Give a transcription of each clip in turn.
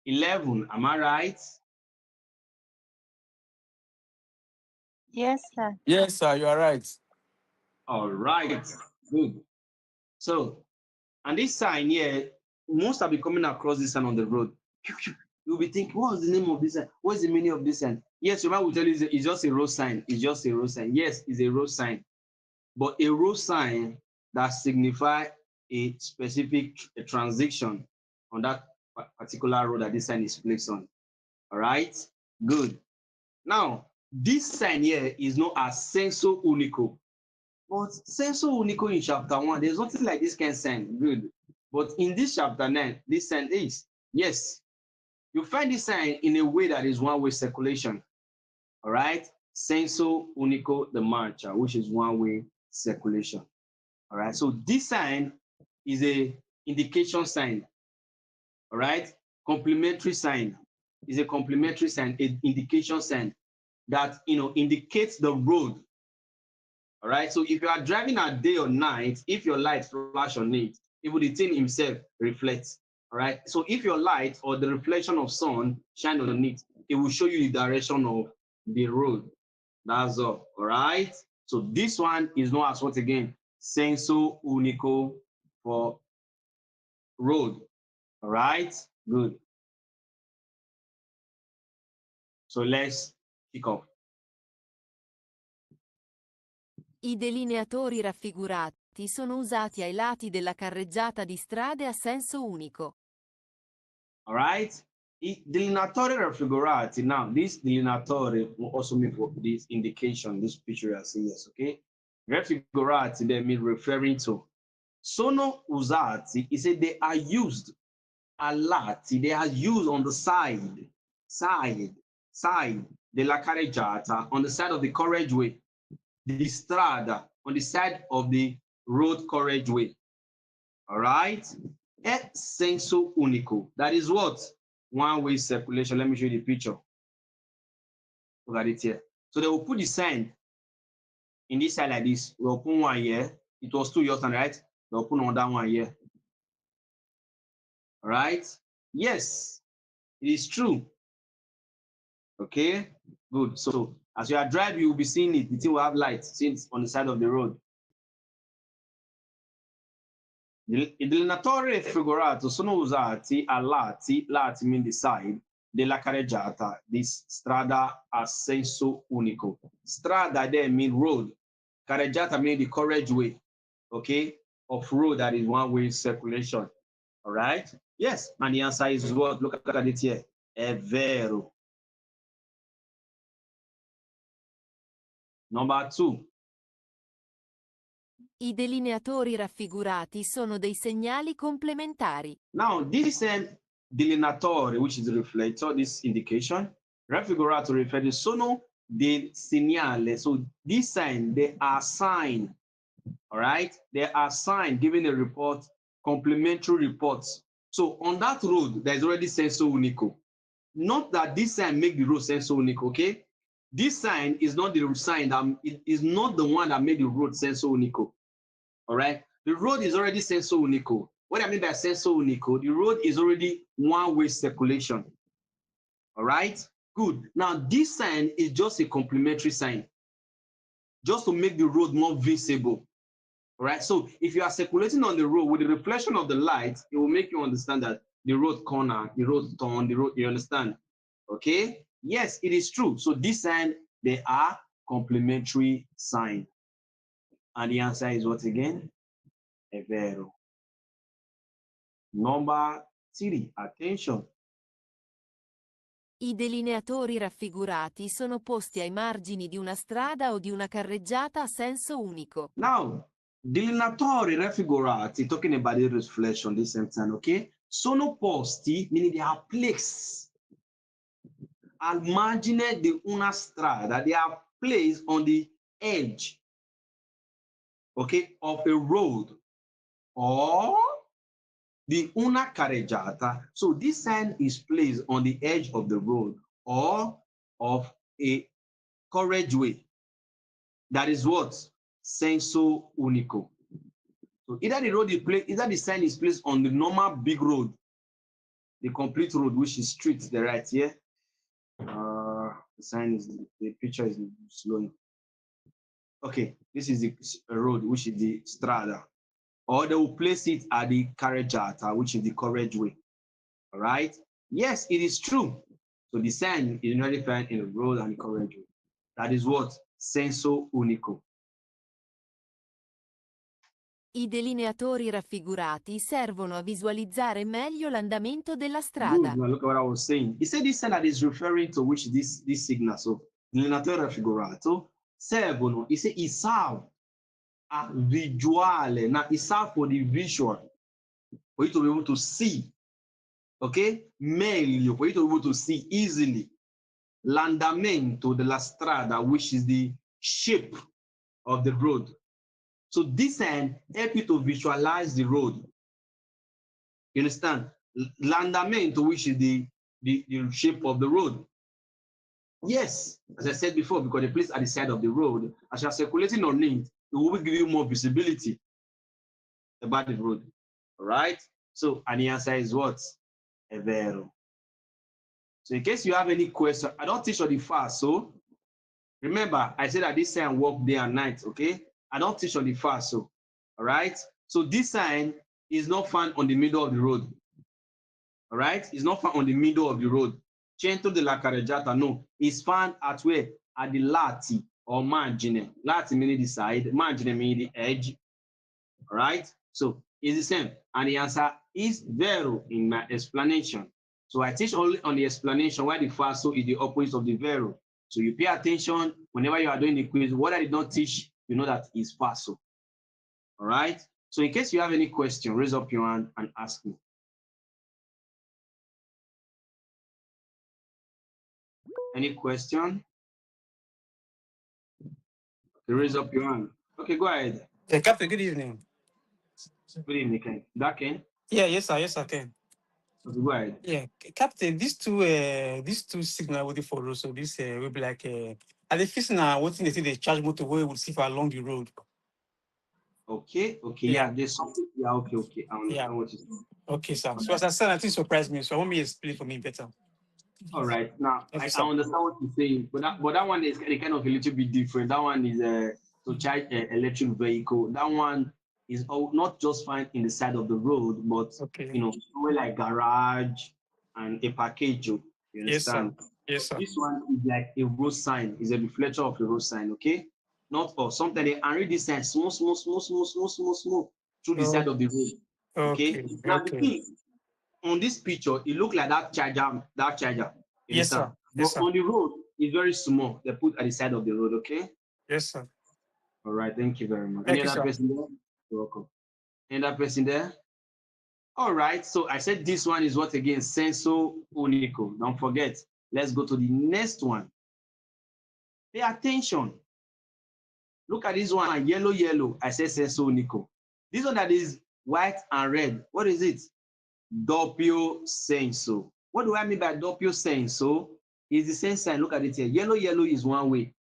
11. Am I right? Yes, sir. Yes, sir, you are right. All right. Good. So, and this sign here, most have been coming across this sign on the road. You'll be thinking, what's the name of this sign? What's the meaning of this sign? Yes, your man will tell you it's just a road sign. It's just a road sign. Yes, it's a road sign. But a road sign that signifies a specific transition on that particular road that this sign is placed on. All right? Good. Now, this sign here is known as senso unico. But senso unico in chapter 1, there's nothing like this kind of sign. Good. But in this chapter 9, this sign is. Yes. You find this sign in a way that is one-way circulation. All right? Senso unico the marcha, which is one-way circulation. All right? So this sign is a indication sign. All right? Complementary sign is a complementary sign, an indication sign that indicates the road. All right. So if you are driving at day or night, if your light flash on it, even the thing himself reflects. All right. So if your light or the reflection of sun shine on it, it will show you the direction of the road. That's all. All right. So this one is known as what again? Senso unico for road. All right. Good. So let's kick off. I delineatori raffigurati sono usati ai lati della carreggiata di strade a senso unico. All right. Delineatori raffigurati. Now, this delineatori will also mean for this indication, this picture you are seeing. Yes, okay. Raffigurati, they mean referring to. Sono usati, he said they are used a lot. They are used on the side della carreggiata, on the side of the carriageway. The strada, on the side of the road carriageway. All right. E senso unico. That is what? One-way circulation. Let me show you the picture. Look at it here. So they will put the sign in this side like this. We'll open one here. It was 2 years, right? They'll open on that one here. All right. Yes, it is true. Okay, good. So as you are driving, you will be seeing it. The thing will have light since on the side of the road. I delineatori raffigurati sono usati a lati mean the side, della carreggiata, this strada a senso unico. Strada there mean road, carreggiata mean the carriageway, okay, of road that is one-way circulation. All right? Yes, and the answer is what? Look at it here. È vero. Number 2. I delineatori raffigurati sono dei segnali complementari. Now, this delineatore, which is the reflector, this indication, raffigurato refers sono del segnale. So this sign, they are sign. All right? They are sign giving a report, complementary reports. So on that road, there's already senso unico. Not that this sign make the road senso unico, okay? This sign is not the sign that is not the one that made the road senso unico. All right, the road is already senso unico. What I mean by senso unico, the road is already one-way circulation. All right, good. Now this sign is just a complementary sign, just to make the road more visible. All right, so if you are circulating on the road with the reflection of the light, it will make you understand that the road corner, the road turn, the road, you understand? Okay, yes, it is true. So this sign, they are complementary sign. And the answer is what again? È vero. Number 3, attention. I delineatori raffigurati sono posti ai margini di una strada o di una carreggiata a senso unico. Now, delineatori raffigurati, talking about the reflection this same time, okay? Sono posti, meaning they are placed al margine di una strada. They are placed on the edge, okay, of a road or the una carreggiata. So this sign is placed on the edge of the road or of a carriageway. That is what? Senso unico. So either the road is placed, either the sign is placed on the normal big road the complete road, which is street, the right here. The sign is, the picture is slowing. Okay, this is the road, which is the strada. Or they will place it at the carreggiata, which is the carriageway. All right? Yes, it is true. So the sign is usually found in the road and the carriageway. That is what? Senso unico. I delineatori raffigurati servono a visualizzare meglio l'andamento della Good. strada. Now look at what I was saying. He said this sign that is referring to which this signal. So delineatore raffigurato servono. He said it serve a visuale. Now it serve for the visual, for you to be able to see. Okay? Meglio, for you to be able to see easily l'andamento della strada, which is the shape of the road. So this sign help you to visualize the road. You understand? L'andamento, which is the shape of the road. Yes, as I said before, because the place at the side of the road, as you're circulating on it, it will give you more visibility about the road. All right? So, and the answer is what? È vero. So in case you have any question, I don't teach on the fast. So remember, I said that this sign work day and night, okay? I don't teach on the fast. So, all right? So this sign is not found on the middle of the road. All right? It's not found on the middle of the road. Centro della carreggiata, no. It's found at where? At the lati or margine. Lati meaning the side, margine meaning the edge. All right? So it's the same. And the answer is vero in my explanation. So I teach only on the explanation why the falso is the opposite of the vero. So you pay attention whenever you are doing the quiz. What I did not teach, you know that is falso. All right? So in case you have any question, raise up your hand and ask me. Any question? Okay, raise up your hand. Okay, go ahead. Captain, good evening. Good evening, Ken. That Ken? Yeah, yes, sir. Yes, I can. Okay, go ahead. Yeah, Captain, these two signal waiting for road. So this will be like at the first now, what thing they say they charge motor way will see for along the road. Okay, Yeah. there's something. Yeah, okay. I understand what you're saying. Okay, sir. So as I said, I think surprised me. So I want me to explain for me better. All right. Now Okay, I understand what you're saying, but that one is kind of a little bit different. That one is to charge an electric vehicle. That one is not just found in the side of the road, but Okay. somewhere like garage and a package. You understand? Yes, sir. This one is like a road sign. Is a reflector of a road sign. Okay. Not or something they read this sign small through the side of the road. Okay. Now the thing on this picture, it looked like that charger. You Yes, understand? sir. Yes, But sir. on the road, it's very small. They put at the side of the road, okay? Yes, sir. All right, thank you very much. Thank Any you, other sir. person there? You're welcome. Any other person there? All right, so I said this one is what again? Senso unico. Don't forget. Let's go to the next one. Pay attention. Look at this one, yellow. I said senso unico. This one that is white and red, what is it? Doppio senso. What do I mean by doppio senso? It's the same sign. Look at it here. Yellow is one way.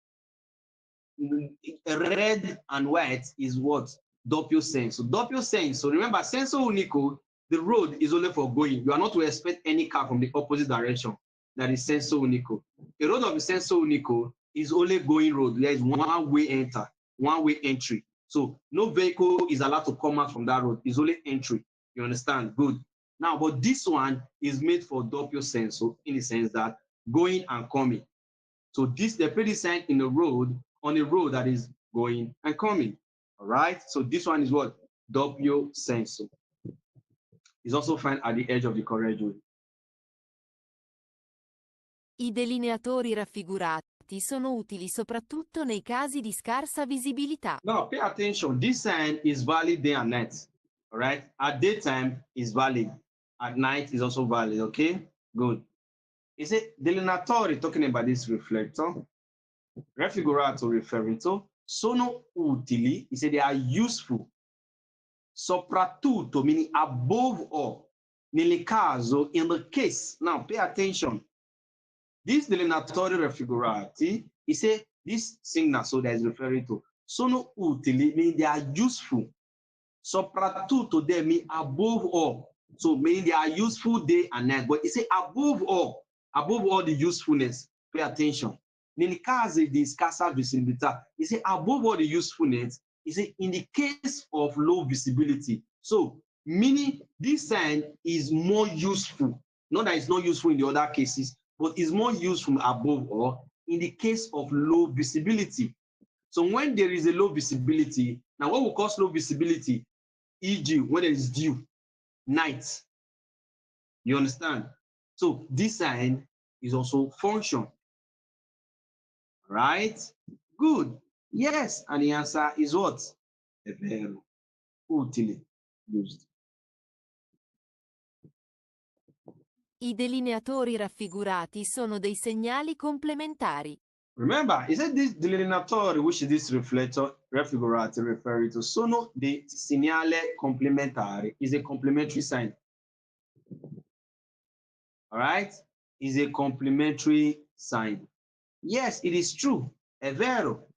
Red and white is what? Doppio senso. Doppio senso. Remember, senso unico, the road is only for going. You are not to expect any car from the opposite direction. That is senso unico. A road of the senso unico is only going road. There is one way entry. So no vehicle is allowed to come out from that road. It's only entry. You understand? Good. Now, but this one is made for doppio senso in the sense that going and coming. So they put this sign in the road, on a road that is going and coming. All right. So this one is what? Doppio senso. It's also found at the edge of the carriageway. I delineatori raffigurati sono utili soprattutto nei casi di scarsa visibilità. Now, pay attention. This sign is valid day and night. All right. At daytime is valid. At night is also valid. Okay. Good. Is it delineatori talking about this reflector? Raffigurato referring to sono utili. He said they are useful. Soprattutto meaning above all. Nel caso, in the case. Now, pay attention. This delineatori raffigurati, he said this signal so that is referring to sono utili meaning they are useful. Soprattutto they mean above all. So meaning they are useful day and night. But it say above all the usefulness, pay attention. In caso de escassa visibilidade, it say above all the usefulness, it say in the case of low visibility. So meaning this sign is more useful. Not that it's not useful in the other cases, but it's more useful above all in the case of low visibility. So when there is a low visibility, now what will cause low visibility? E.g., when there is dew, night. You understand? So this sign is also function. Right? Good. Yes, and the answer is what? È vero. Utile. Used. I delineatori raffigurati sono dei segnali complementari. Remember, is it this delineatore which is this reflector raffigurati referring to? Sono dei segnali complementari. Is a complementary sign. All right? Is a complementary sign. Yes, it is true. È vero.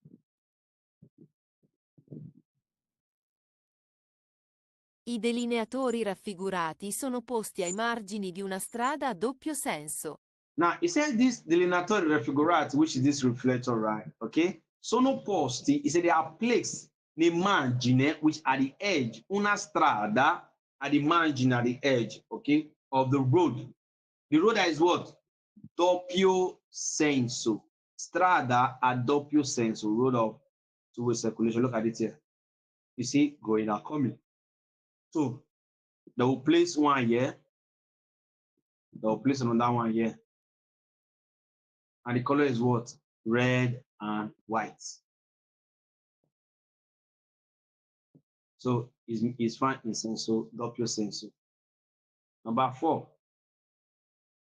I delineatori raffigurati sono posti ai margini di una strada a doppio senso. Now, it says this delineatore raffigurati, which is this reflector, right? Okay? Sono posti, it said they are placed nei margine, which are the edge, una strada at the margin, at the edge, okay, of the road. The road that is what? Doppio senso. Strada a doppio senso, road of two-way circulation. Look at it here. You see, going and coming. So, they will place one here. They will place another one here. And the color is what? Red and white. So it's found in senso, doppio senso. Number 4.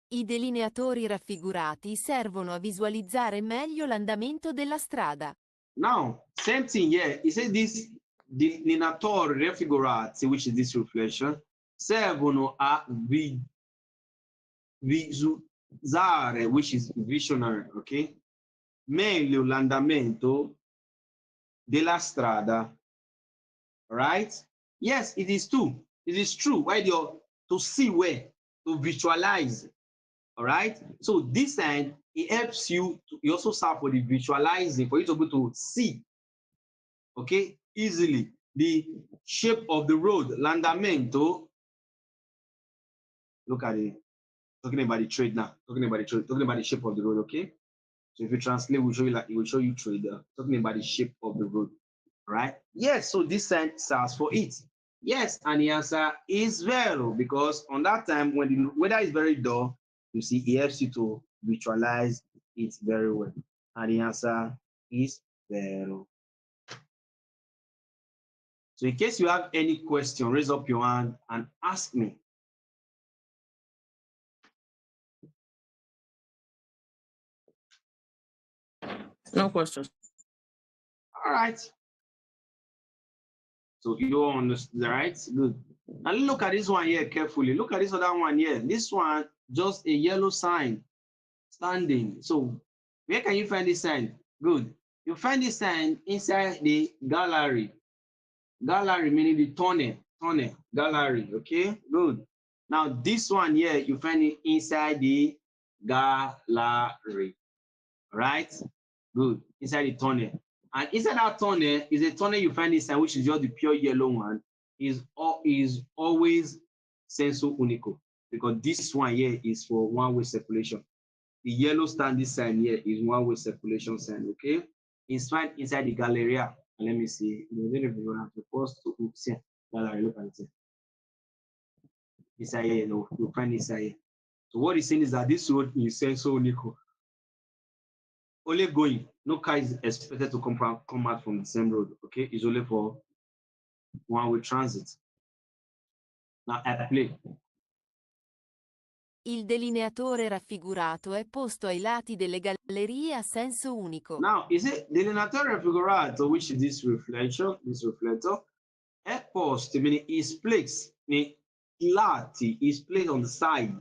I delineatori raffigurati servono a visualizzare meglio l'andamento della strada. Now, same thing here. It says this delineatori raffigurati, which is this reflection, servono a visualizzare, which is visionary, okay? Meglio l'andamento della strada. Right? Yes, it is true. It is true. Why to see where, to visualize. All right. So this end, it helps you. It also serve for the visualizing, for you to be able to see, okay, easily the shape of the road, l'andamento. Look at it. Talking about the trade now. Talking about the shape of the road. Okay. So if you translate, we'll show you like it will show you trade. Talking about the shape of the road. Right? Yes. So this sign serves for it. Yes, and the answer is vero, because on that time when the weather is very dull, you see, it helps you to visualize it very well. And the answer is vero. So in case you have any question, raise up your hand and ask me. No questions. All right. So you understand, right? Good. Now look at this one here carefully. Look at this other one here. This one, just a yellow sign standing. So where can you find this sign? Good. You find this sign inside the gallery. Gallery meaning the tunnel, gallery. Okay, good. Now this one here, you find it inside the gallery. Right? Good. Inside the tunnel. And inside that tunnel is a tunnel you find inside, which is just the pure yellow one, is always senso unico, because this one here is for one-way circulation. The yellow standing sign here is one-way circulation sign, okay? It's found inside the Galleria. And let me see. You have to post to see gallery. Look at it. Inside here, you'll find inside here. So what he's saying is that this road is senso unico. Only going, no car is expected to come out from the same road, okay? It's only for one-way transit. Now, I play. Il delineatore raffigurato è posto ai lati delle gallerie a senso unico. Now, is it delineatore raffigurato, which is this reflector, è posto, meaning is placed, meaning lati is placed on the side.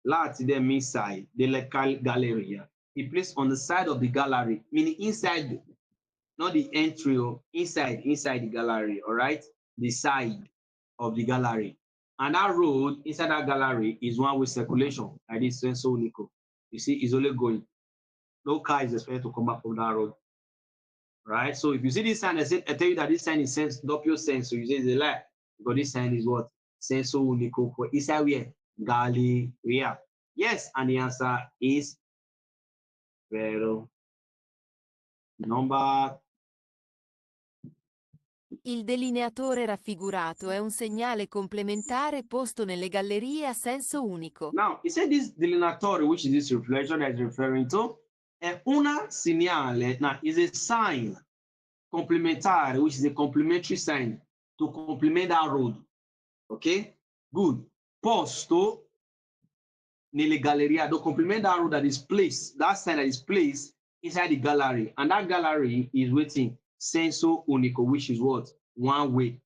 Lati there means side, delle galleria. It placed on the side of the gallery, meaning inside, not the entry, inside the gallery, all right? The side of the gallery. And that road inside that gallery is one-way circulation, like this senso unico. You see, it's only going. No car is expected to come back from that road. Right? So if you see this sign, I tell you that this sign is doppio senso, you say it's a lie. Because this sign is what? Senso unico for inside where? Galleria. Yes, and the answer is vero. Number. Il delineatore raffigurato è un segnale complementare posto nelle gallerie a senso unico. Now, it said this delineatore, which is this reflection that is referring to, una segnale, now, is a sign complementare, which is a complementary sign to complement that road. Okay? Good. Posto nelle gallerie, to complement that road that is placed, that sign that is placed inside the gallery. And that gallery is waiting senso unico, which is what? One way.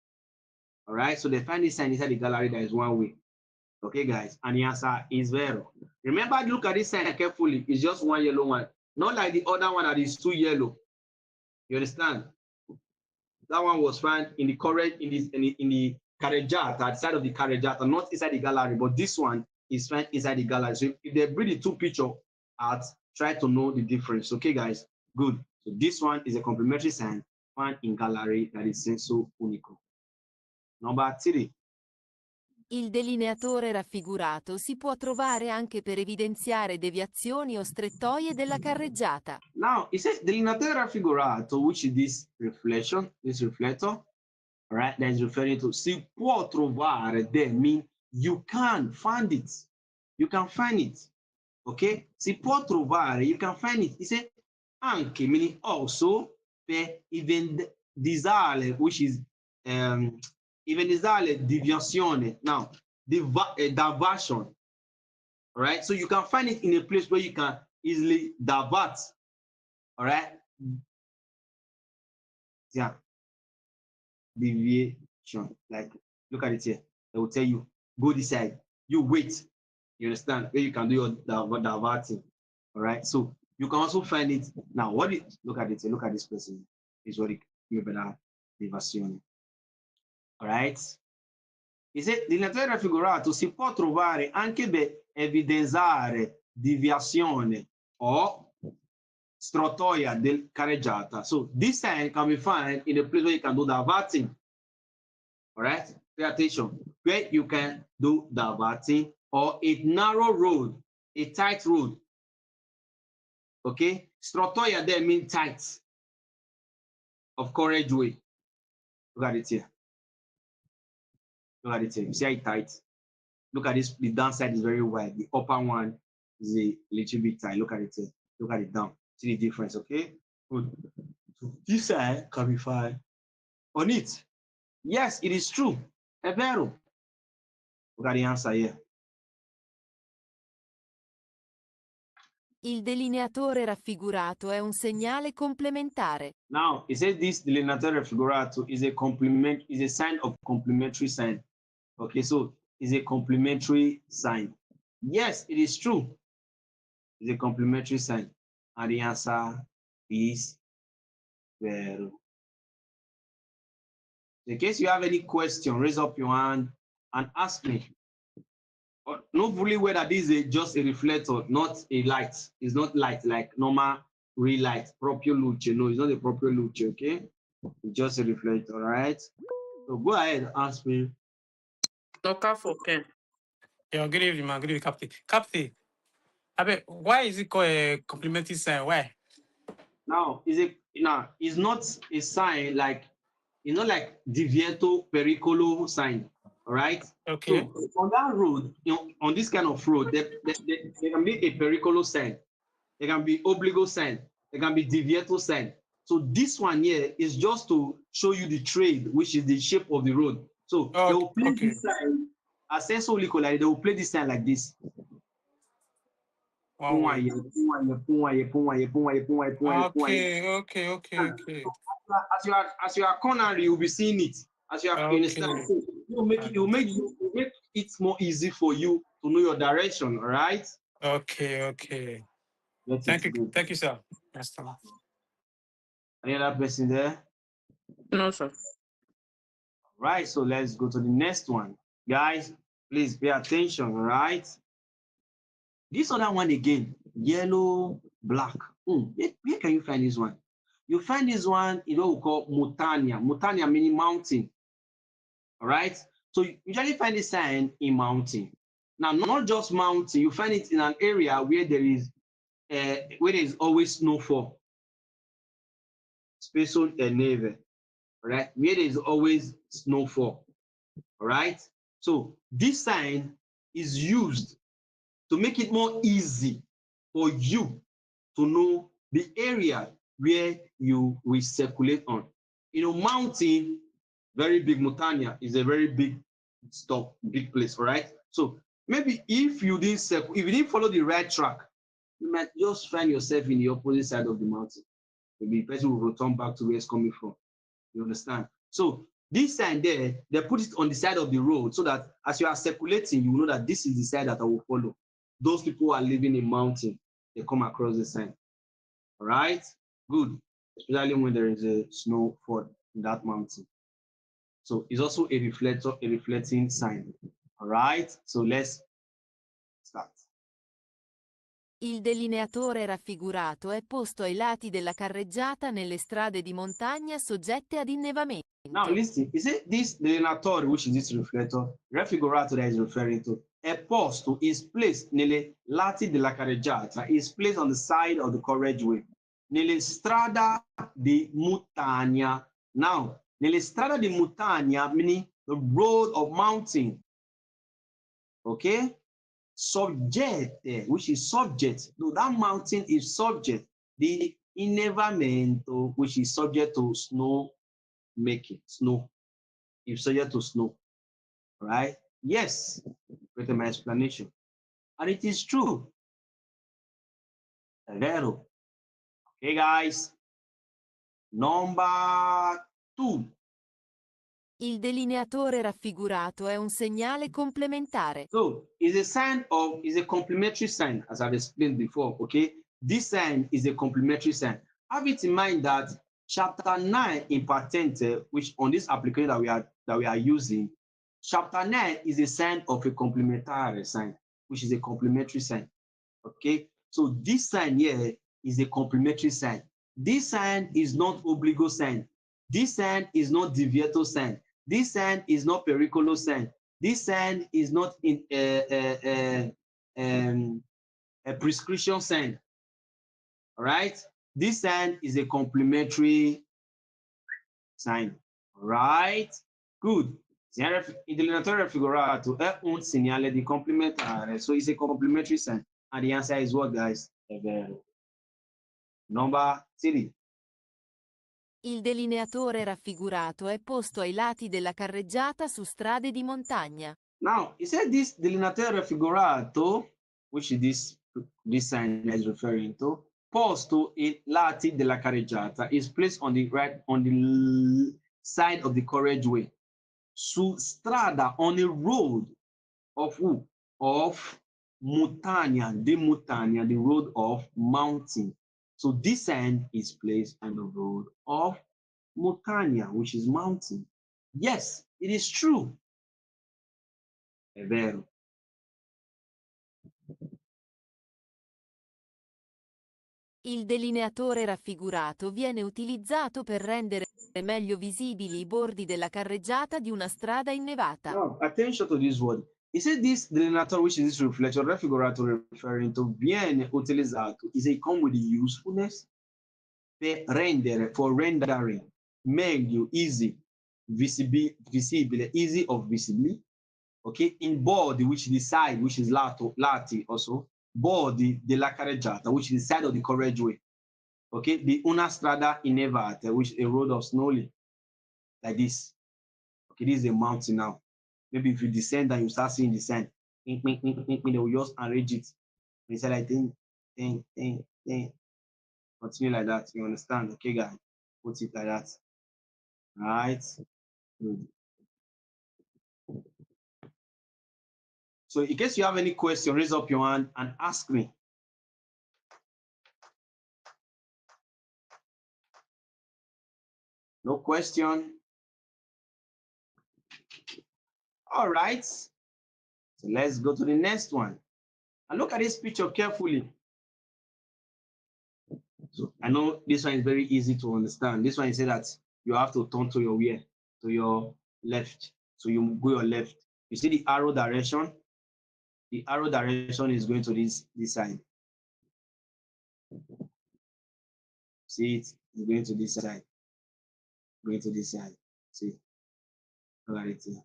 All right? So they find this sign inside the gallery that is one way. Okay, guys, and the answer is vero. Remember, look at this sign carefully. It's just one yellow one, not like the other one that is two yellow. You understand? That one was found in the correct in the carreggiata, at the side of the carreggiata, not inside the gallery. But this one is found inside the gallery. So if they bring the two pictures out, try to know the difference. Okay, guys, good. So this one is a complementary sign found in gallery that is senso unico. Number 3. Il delineatore raffigurato si può trovare anche per evidenziare deviazioni o strettoie della carreggiata. Now, it says delineatore raffigurato, which is this reflection, this reflector, right, that is referring to si può trovare, there means you can find it. You can find it. Okay? Si può trovare, you can find it. It says anche, meaning also, per evidenziare, which is evidenziare deviazione. Now, diversion. All right? So you can find it in a place where you can easily divert. All right? Yeah. Deviation. Like, look at it here. They will tell you, go this side. You wait. You understand? Where you can do your diverting. All right? So you can also find it. Now, look at it here. Look at this person. Is what you better diversion. All right? He said, delineatore raffigurato si può trovare anche per evidenziare deviazione o strottoia del carreggiata. So this sign can be found in a place where you can do diverting. All right? Pay attention. Where you can do diverting or a narrow road, a tight road. Okay? Strottoia there means tight of carriageway. Look at it here. Look at it here. You see how it's tight? Look at this. The downside is very wide. The upper one is a little bit tight. Look at it here. Look at it down. See the difference, okay? Good. So this side can be found on it. Yes, it is true. È vero. Look at the answer here. Il delineatore raffigurato è un segnale complementare. Now, it says this delineatore raffigurato is a sign of complementary sign. Okay, so it's a complementary sign. Yes, it is true. It's a complementary sign. And the answer is vero. In case you have any question, raise up your hand and ask me. Know fully well that this is just a reflector, not a light. It's not light like normal real light, proprio luce. No, it's not a proprio luce, okay? It's just a reflector, all right? So go ahead and ask me. No car for Ken. Yeah, good evening, man. Good evening, Captain. Captain, why is it called a complementary sign? Why? Now, it's not a sign like, it's not like divieto pericolo sign, all right? Okay. So on that road, on this kind of road, there can be a pericolo sign, there can be obligo sign, there can be divieto sign. So this one here is just to show you the trade, which is the shape of the road. So they will play this sign, as senso unico, like they will play this sign like this. Okay. As you are cornering, you'll be seeing it. As you are, you understand? So you make it more easy for you to know your direction. All right? Okay. Thank you, sir. Yes, sir. Any other person there? No, sir. Right. So let's go to the next one. Guys, please pay attention, right? This other one again, yellow, black. Where can you find this one? You find this one in what we call Mutania. Mutania meaning mountain. All right. So you usually find this sign in mountain. Now, not just mountain, you find it in an area where there is always snowfall. Spesso e neve. Right? Where there is always snowfall. All right. So this sign is used to make it more easy for you to know the area where you will circulate on. You know, mountain, very big. Montania is a very big stop, big place, all right? So maybe if you didn't follow the right track, you might just find yourself in the opposite side of the mountain. Maybe the person will return back to where it's coming from. You understand? So this sign there, they put it on the side of the road so that as you are circulating, you know that this is the side that I will follow. Those people who are living in mountain, they come across the sign. All right? Good. Especially when there is a snowfall in that mountain. So it's also a reflecting sign. All right? So let's start. Il delineatore raffigurato è posto ai lati della carreggiata nelle strade di montagna soggette ad innevamento. Now listen, you see this delineatore, which is this reflector, raffigurato that is referring to, è posto, is placed nelle lati della carreggiata, is placed on the side of the carriageway, nelle strada di montagna. Now, nelle strada di montagna meaning the road of mountain. Okay? Subject, which is subject. No, that mountain is subject. The innevamento, which is subject to snow making, snow. If subject to snow. Right? Yes. With my explanation. And it is true. Vero. Okay, guys. Number 2. Il delineatore raffigurato è un segnale complementare. So is a complementary sign, as I've explained before. Okay, this sign is a complementary sign. Have it in mind that chapter 9 in Patente, which on this application that we are using, chapter 9 is a sign of a complementary sign, which is a complementary sign. Okay, so this sign here is a complementary sign. This sign is not obligo sign. This sign is not deviato sign. This sign is not periculo sign. This sign is not in a prescription sign. All right, this sign is a complementary sign. All right, good. Il delineatore raffigurato è un segnale di complementare, so it's a complementary sign. And the answer is what, guys? È vero. Number 3. Il delineatore raffigurato è posto ai lati della carreggiata su strade di montagna. Now, he said this delineatore raffigurato, which is this sign is referring to, posto ai lati della carreggiata, is placed on the right, on the side of the carriageway. Su strada, on a road of who? Of montagna, the road of mountain. So this sign is placed on the road of montagna, which is mountain. Yes, it is true. È vero. Il delineatore raffigurato viene utilizzato per rendere meglio visibili i bordi della carreggiata di una strada innevata. Now, attention to this word. He said this delineator, which is this reflection, raffigurato referring to, viene utilizzato, is a come with the usefulness per rendere, for rendering, meglio, easy, visibile, easy of visibly, okay, in body, which is the side, which is lati also, body della carreggiata, which is the side of the carriageway, okay, di una strada innevata, which is a road of snowing, like this. Okay, this is a mountain now. Maybe if you descend and you start seeing the sand, they will just arrange it. They say like thing. Continue like that. You understand? Okay, guys. Put it like that. Right. Good. So in case you have any question, raise up your hand and ask me. No question? All right. So let's go to the next one. And look at this picture carefully. So I know this one is very easy to understand. This one is say that you have to turn to your where? To your left. So you go your left. You see the arrow direction? The arrow direction is going to this side. See it? It's going to this side. Going to this side. See? Look at it here.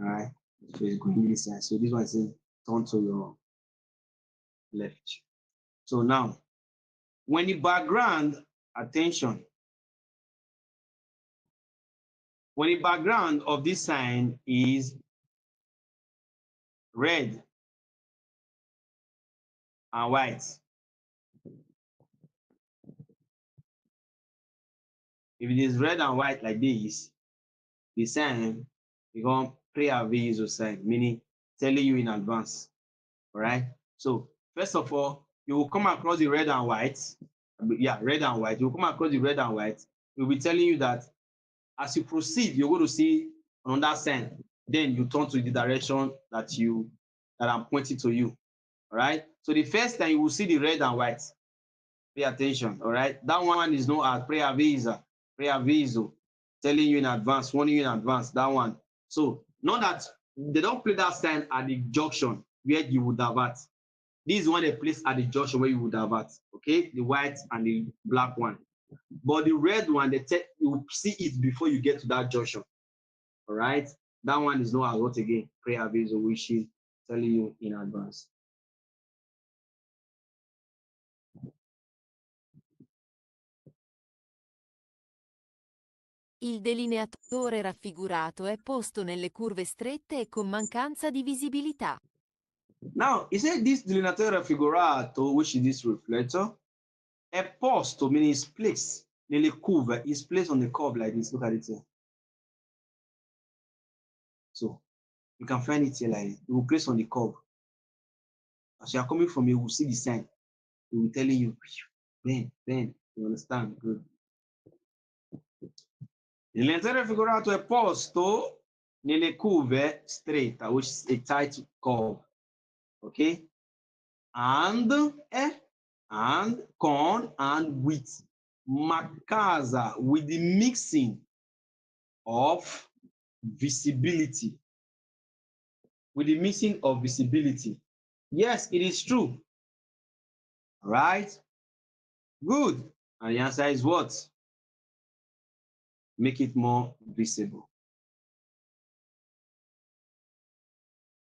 All right. So it's going this side. So this one says turn to your left. So now, when the background, attention, when the background of this sign is red and white, if it is red and white like this, the sign become pre-aviso sign, meaning telling you in advance. All right. So first of all, you will come across the red and white. Yeah, red and white. You will come across the red and white. It will be telling you that as you proceed, you're going to see another sign. Then you turn to the direction that I'm pointing to you. All right. So the first time you will see the red and white. Pay attention. All right. That one is known as pre-aviso, telling you in advance, warning you in advance. That one. So not that they don't play that sign at the junction where you would divert. This is one they place at the junction where you would divert. Okay, the white and the black one. But the red one, you will see it before you get to that junction. All right. That one is known as what again? Pre-aviso, which is telling you in advance. Il delineatore raffigurato è posto nelle curve strette e con mancanza di visibilità. Now, he said this delineatore raffigurato, which is this reflector, è posto, meaning it's placed nelle curve, is placed on the curve like this. Look at it here. So, you can find it here like this. It will place on the curve. As you are coming from, you will see the sign. It will tell you, bend. You understand? Good. Il delineatore raffigurato è posto nelle curve stretta, which is a tight curve. Okay? And con and with Macasa, with the mixing of visibility. With the mixing of visibility. Yes, it is true. Right? Good. And the answer is what? Make it more visible.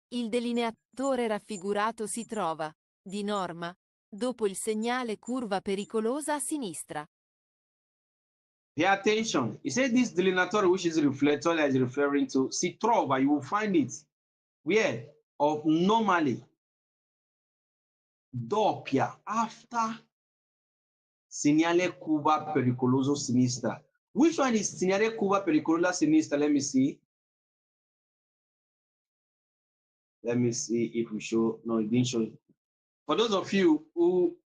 Il delineatore raffigurato si trova, di norma, dopo il segnale curva pericolosa a sinistra. Pay attention. He said this delineator, which is reflector that is referring to, si trova, you will find it where? Of normally, doppia, after segnale curva pericoloso sinistra. Which one is segnale curva pericolosa sinistra? Let me see. Let me see if we show. No, it didn't show. For those of you who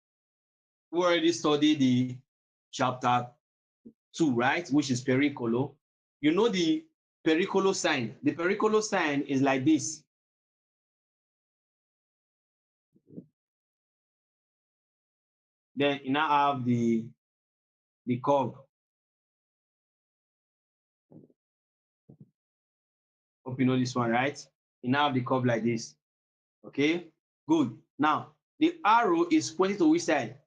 already studied the chapter 2, right, which is pericolo, you know the pericolo sign. The pericolo sign is like this. Then you now have the curve. Hope you know this one, right? You now have the curve like this. Okay, good. Now, the arrow is pointing to which side?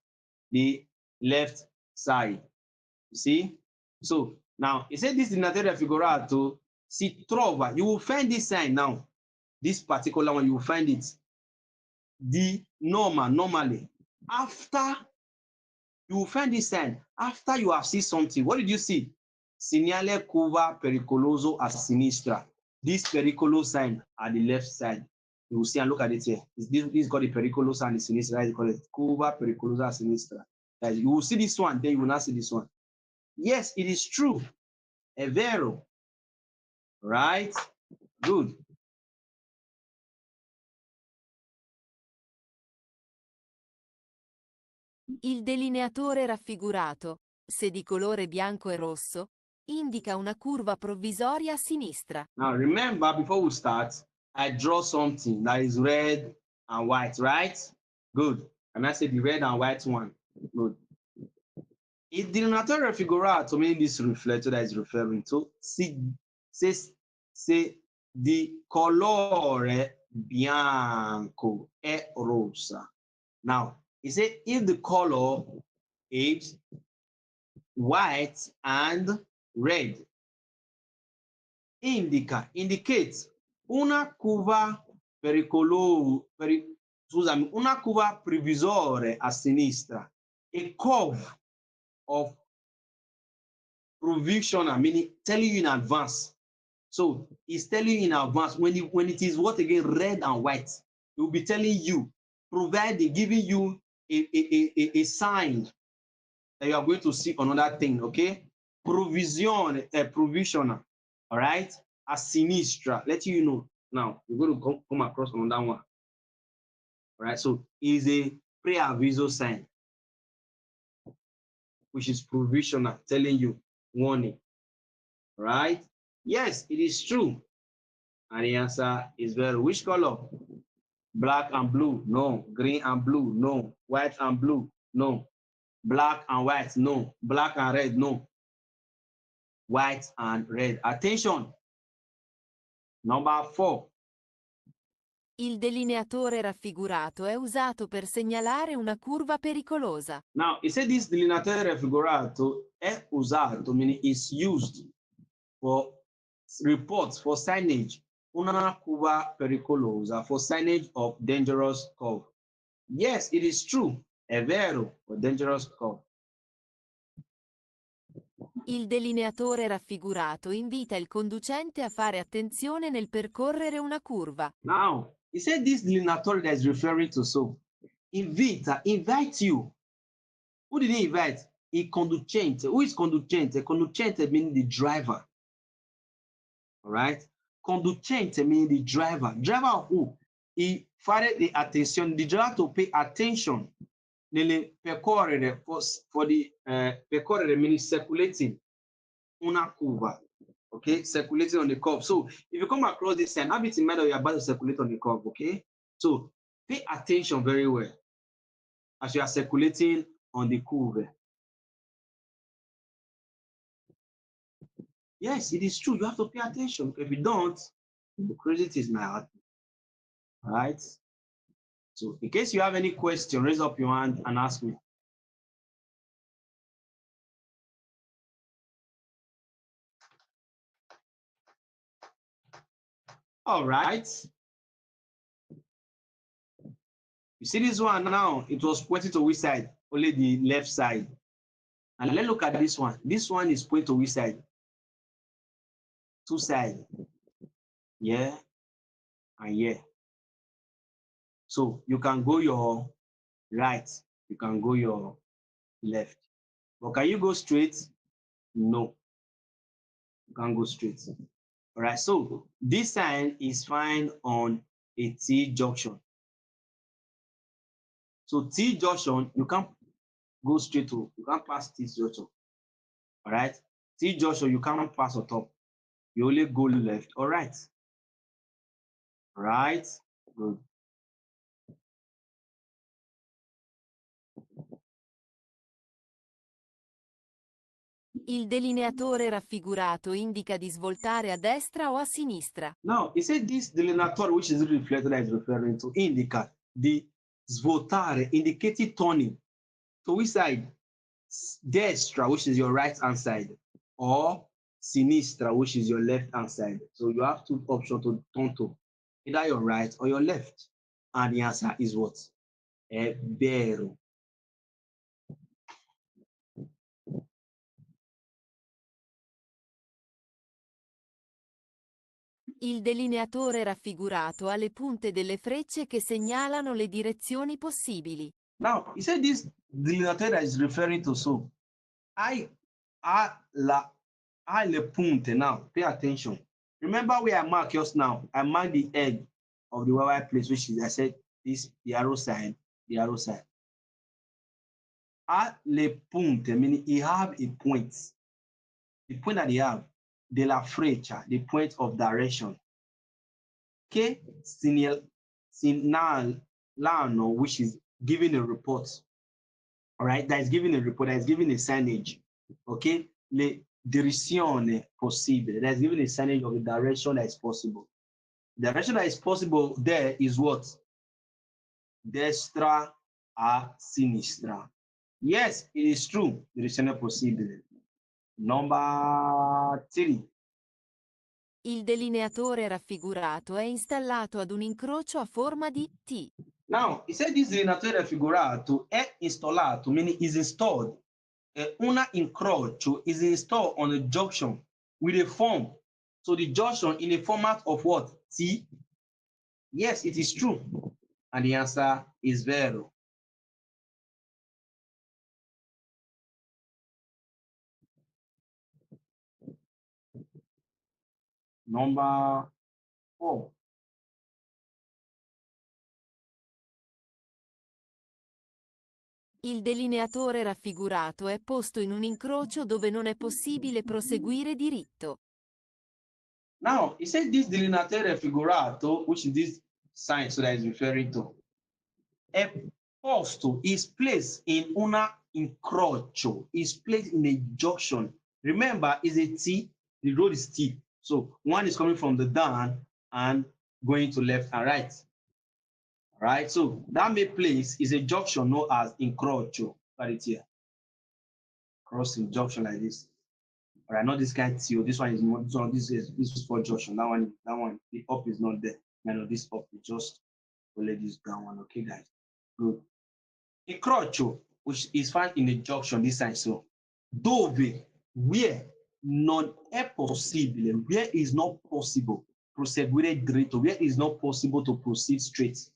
The left side. You see? So, now, it said this delineatore raffigurato si trova. You will find this sign now. This particular one, you will find it. The normally. After, you will find this sign. After you have seen something, what did you see? Segnale curva pericoloso a sinistra. This pericolo sign at the left side. You will see and look at it here. This is called the pericolo sign, the sinistra. You call it curva pericolosa a sinistra. You will see this one, then you will not see this one. Yes, it is true. È vero. Right? Good. Il delineatore raffigurato, se di colore bianco e rosso, indica una curva provvisoria a sinistra. Now remember, before we start, I draw something that is red and white, right? Good. And I say the red and white one. Good. Il delineatore raffigurato, meaning this reflector that is referring to, se di colore bianco e rosa. Now, he said if the color is white and red, indicates una curva una curva previsore a sinistra, a curve of provisional, meaning telling you in advance. So it's telling you in advance when it is what again, red and white. It will be telling you, providing, giving you a sign that you are going to see another thing, okay? Provisional, all right? A sinistra, letting you know. Now, you're going to come across another one, all right? So it is a pre-aviso sign, which is provisional, telling you, warning, right? Yes, it is true. And the answer is very, which color? Black and blue, no. Green and blue, no. White and blue, no. Black and white, no. Black and red, no. White and red. Attention. Number 4. Il delineatore raffigurato è usato per segnalare una curva pericolosa. Now, it said this delineatore raffigurato è usato, meaning it's used for reports, for signage, una curva pericolosa, for signage of dangerous curve. Yes, it is true. È vero, for dangerous curve. Il delineatore raffigurato invita il conducente a fare attenzione nel percorrere una curva. Now, he said this delineatore that is referring to, so invite you. Who did he invite? Il conducente. Who is conducente? Conducente means the driver. All right? Conducente means the driver. Driver of who? He fare the attention, the driver to pay attention nel percorrere, for the percorrere means circulating una curva. Okay, circulating on the curve. So if you come across this sign, have it in mind that you're about to circulate on the curve. Okay, so pay attention very well as you are circulating on the curve. Yes, it is true. You have to pay attention. If you don't, the crazy things might happen. All right. So in case you have any question, raise up your hand and ask me. All right. You see this one now, it was pointing to which side? Only the left side. And let's look at this one. This one is pointing to which side? Two sides. Yeah and yeah. So you can go your right, you can go your left. But can you go straight? No. You can't go straight. All right, so this sign is found on a T junction. So T junction, you can't go straight to, you can't pass T junction. All right, T junction, you can't pass on top. You only go left or right. Right, good. Il delineatore raffigurato indica di svoltare a destra o a sinistra. Now, he said this delineator, which is reflected, that is referring to indica the svoltare, indicating turning. So which side? Destra, which is your right hand side, or sinistra, which is your left hand side. So you have two options to turn to, either your right or your left. And the answer is what? È vero. Il delineatore raffigurato ha le punte delle frecce che segnalano le direzioni possibili. Now, he said this delineator is referring to, so I le punte. Now, pay attention. Remember where I mark just now? I mark the edge of the white place, which is, I said, this, the arrow sign, the arrow sign. A le punte, meaning he have a point. the point that they have, de la freccia, the point of direction. Che segnalano, which is giving a report. All right, that is giving a report, that is giving a signage. Okay, le direzione possibile, that is giving a signage of the direction that is possible. The direction that is possible there is what? Destra a sinistra. Yes, it is true. Direzione possibile. Number 3. Il delineatore raffigurato è installato ad un incrocio a forma di T. Now, he said this delineatore raffigurato è installato, meaning is installed. Una incrocio is installed on a junction with a form. So the junction in a format of what? T? Yes, it is true. And the answer is vero. Number 4. Il delineatore raffigurato è posto in un incrocio dove non è possibile proseguire diritto. Now, he said this delineatore raffigurato, which is this sign so that is referring to, è posto, is placed in una incrocio, is placed in a junction. Remember, is a T, the road is T. So one is coming from the down and going to left and right. All right, so that main place is a junction known as incrocio. Got it here. Crossing junction like this. All right, not this kind of T. This one is not. This is for junction. That one, the up is not there. No, this up is just let this down one. Okay, guys. Good. Incrocio, which is found in the junction this side. So, dove, where non è possibile, where is not possible, proseguire dritto, where is not possible to proceed straight.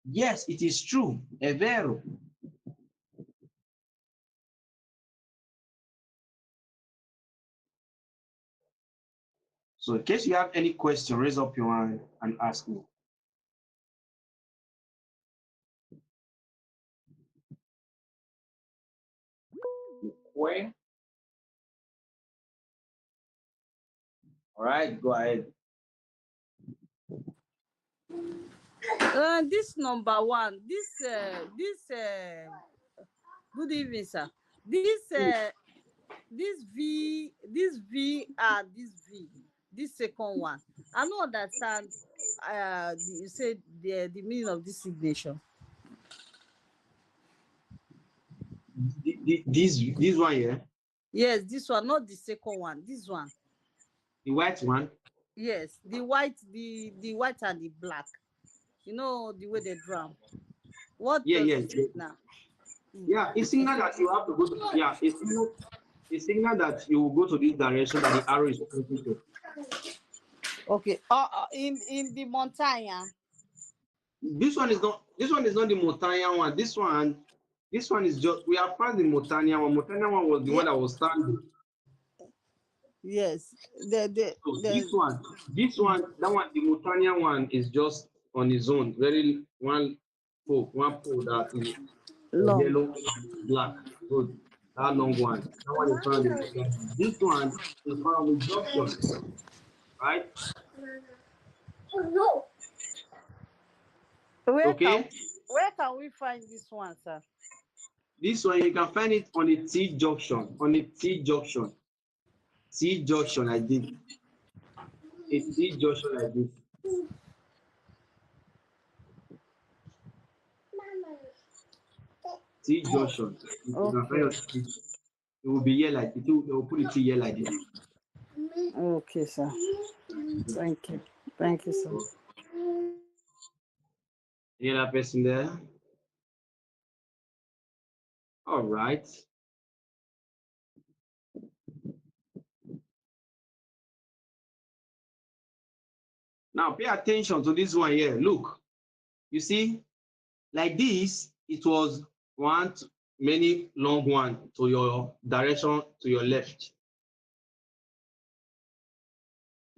Yes, it is true. È vero. So, in case you have any question, raise up your hand and ask me. Where? All right, go ahead. This number 1, good evening, sir. This V, this second one. I don't understand. You said the meaning of this signature. This one here. Yes, this one, not the second one. This one. The white one. Yes, the white, the white and the black. You know the way they drum. What does it signal? Yeah, it's signal that you have to go to. Yeah, it's signal that you will go to this direction that the arrow is pointing to. Okay. In the montagna. This one is not the montagna one. This one is just, we have found the montagna one. Montagna one was the one that was standing. Yes. This one, that one, the montagna one is just on its own. Very one pole that is long. Yellow, black. Good. That long one. That one is found in the, this one is found in junction. Right? Where can we find this one, sir? This one you can find it on the T junction. On the T junction. T junction like this. A T junction like this. T junction. You can find it. It will be here like it. They will put it here like this. Okay, sir. Thank you. Thank you, sir. Any other person there? All right. Now pay attention to this one here. Look, you see, like this, it was one, many long one to your direction, to your left.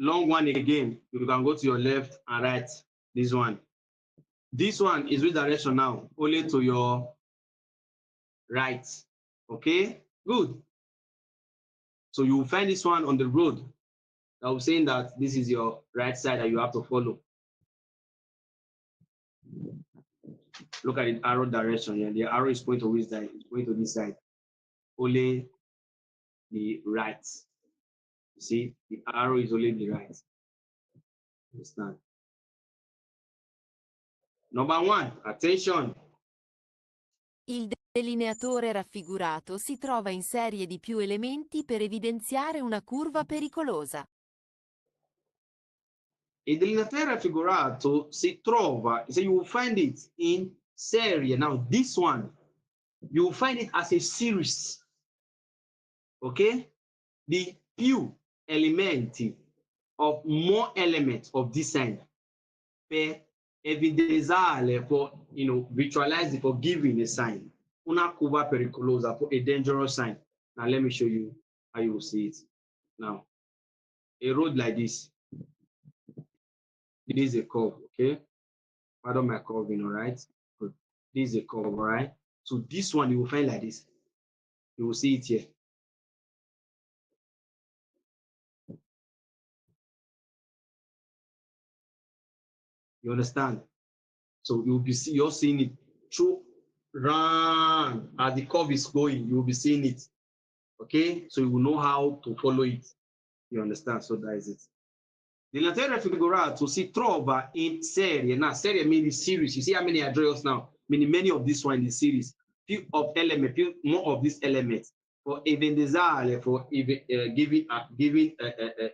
Long one again, you can go to your left and right. This one. This one is which direction now? Only to your right. Okay, good. So you will find this one on the road. I was saying that this is your right side that you have to follow. Look at the arrow direction here. The arrow is pointing to which side? It's pointing to this side. Only the right. You see, the arrow is only the right. Understand? Number one, attention. Il delineatore raffigurato si trova in serie di più elementi per evidenziare una curva pericolosa. Il delineatore raffigurato si trova, so you will find it in serie. Now, this one, you will find it as a series. Okay? The più elementi of more elements of this sign per evidenziare, for visualize, for giving a sign. Una curva pericolosa, for a dangerous sign. Now let me show you how you will see it. Now, a road like this. It is a curve, okay? Pardon my curving, all right? Good. This is a curve, all right? So this one you will find like this. You will see it here. You understand? So you're seeing it through round as the curve is going, you will be seeing it. Okay, so you will know how to follow it. You understand? So that is it. The lateral raffigurato si trova in serie. Now, serie means series. You see how many are drawers now? Meaning many of this one in the series. Few of element, few more of these elements for evidenziare, for giving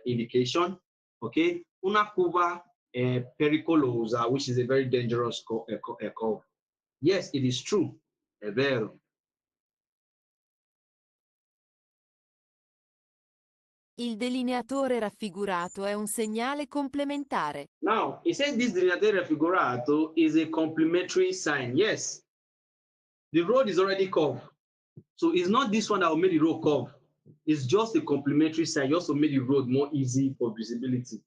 indication. Okay, una curva pericolosa, which is a very dangerous curve. Yes, it is true. È vero. Il delineatore raffigurato è un segnale complementare. Now, he said this delineatore raffigurato is a complementary sign. Yes, the road is already curved. So it's not this one that will make the road curve. It's just a complementary sign. You also made the road more easy for visibility.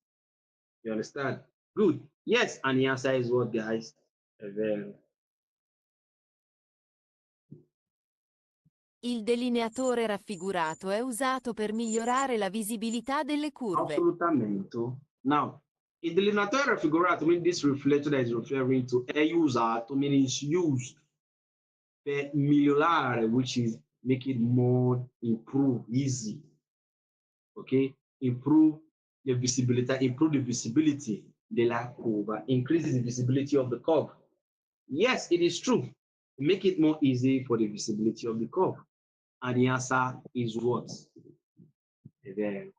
You understand? Good. Yes, and the answer is what, guys? È vero. Il delineatore raffigurato è usato per migliorare la visibilità delle curve. Assolutamente. Now, il delineatore raffigurato, means this reflector that is referring to, è usato, meaning it's used per migliorare, which is make it more improve, easy. Okay? Improve the visibility della curva, increases the visibility of the curve. Yes, it is true. Make it more easy for the visibility of the curve. And the answer is what? Then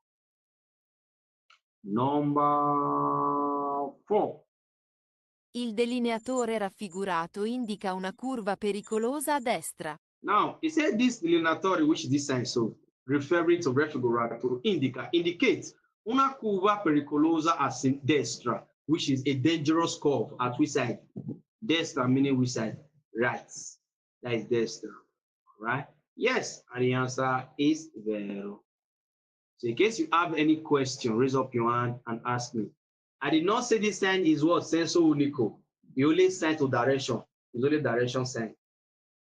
number 4. Il delineatore raffigurato indica una curva pericolosa a destra. Now, it said this delineatore, which is this sign, so referring to raffigurato, indicates una curva pericolosa a destra, which is a dangerous curve at which side? Destra meaning which side? Right. That is destra, right? Yes, and the answer is vero. So in case you have any question, raise up your hand and ask me. I did not say this sign is what? Senso unico. The only sign to direction. It's only direction sign.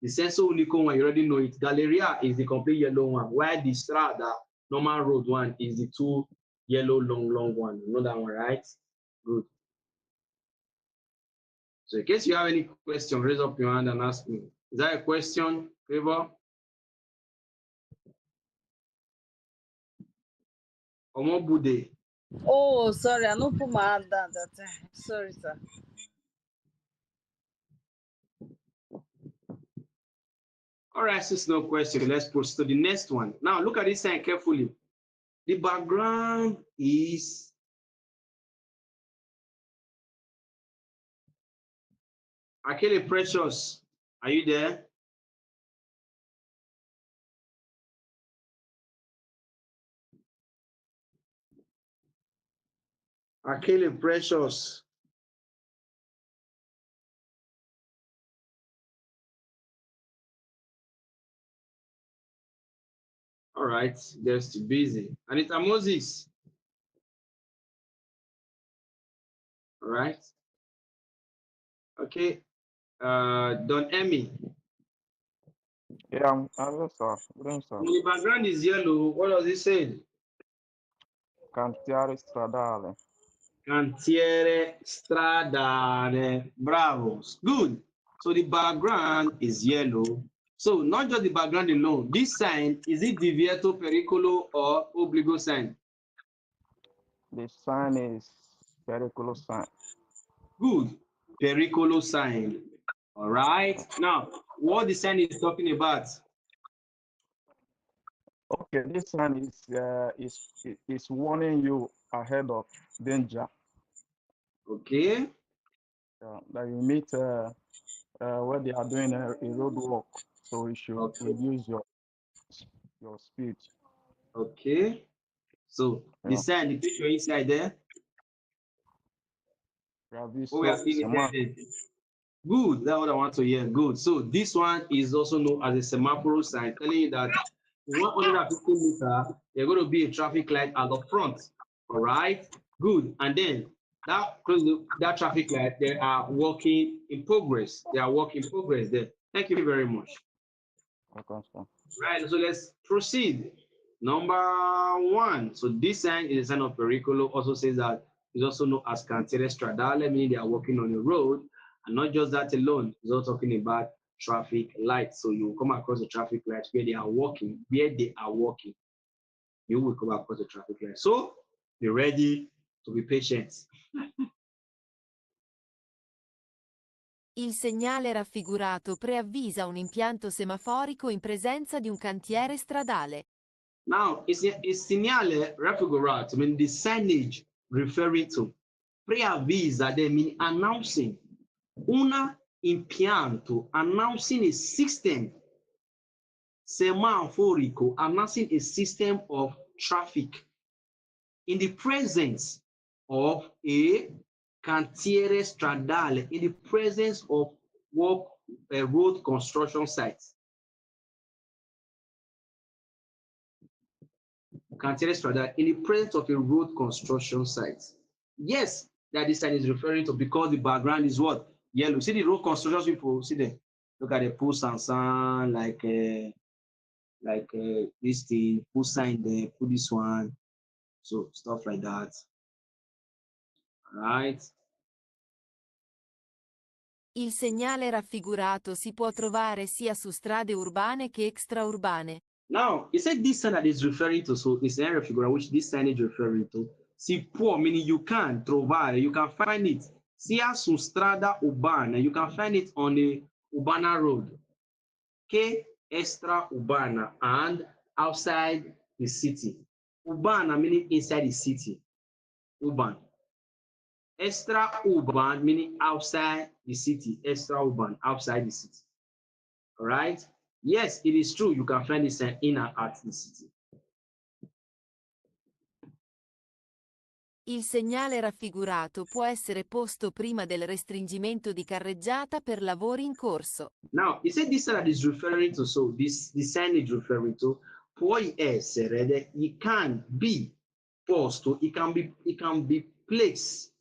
The senso unico one, you already know it. Galleria is the complete yellow one, while the strada, normal road one, is the two yellow long one. You know that one, right? Good. So in case you have any question, raise up your hand and ask me. Is that a question, Favor? Omobude. Oh, sorry, I don't put my hand down that time. Sorry, sir. All right, since no question, let's proceed to the next one. Now, look at this sign carefully. The background is Akele Precious. Are you there? Akele Precious. All right, they're still busy. Anita Moses. All right. Okay. Don Emmy. Yeah, I'm sir. Good sir. The background is yellow. What does it say? Cantiere stradale. Cantiere stradale. Bravo. Good. So the background is yellow. So not just the background alone. This sign, is it divieto, pericolo, or obbligo sign? The sign is pericolo sign. Good. Pericolo sign. All right. Now, what the sign is talking about? Okay, this sign is warning you ahead of danger. Okay. That you meet where they are doing a road walk, so you should reduce your speed. Okay. So the sign, the picture inside there. What we are seeing inside there. Good. That's what I want to hear. Good. So this one is also known as a semaphore sign, telling you that 150 meters, there's going to be a traffic light at the front. All right. Good. And then that traffic light, they are working in progress. They are work in progress there. Thank you very much. Okay, sir. Right. So let's proceed. Number one. So this sign is a sign of pericolo. Also says that it's also known as cantiere stradale, meaning they are working on the road. And not just that alone, it's also talking about traffic lights. So you will come across the traffic lights where they are walking, you will come across the traffic light. So be ready to be patient. Il segnale raffigurato preavvisa un impianto semaforico in presenza di un cantiere stradale. Now, it's segnale raffigurato, I mean the signage referring to preavvisa, they mean announcing. Una impianto, announcing a system semaforico, announcing a system of traffic in the presence of a cantiere stradale, in the presence of road construction sites. Cantiere stradale, in the presence of a road construction site. Yes, that this sign is referring to, because the background is what? Yellow. See the road construction people, see them. Look at the post and sign, like this thing, put sign there, put this one. So stuff like that. All right. Il segnale raffigurato si può trovare sia su strade urbane che extraurbane. Now, it said this sign that is referring to, so it's an area figure which this sign is referring to. Si può, meaning you can trovare, you can find it. Sia su strada urbana, you can find it on the urbana road. Che extra urbana, and outside the city. Urbana meaning inside the city. Urban. Extra urban meaning outside the city. Extra urban, outside the city. All right. Yes, it is true. You can find this in and out the city. Il segnale raffigurato può essere posto prima del restringimento di carreggiata per lavori in corso. Now, he said this that is referring to, so this sign is referring to, può essere, that it can be posto, it can be placed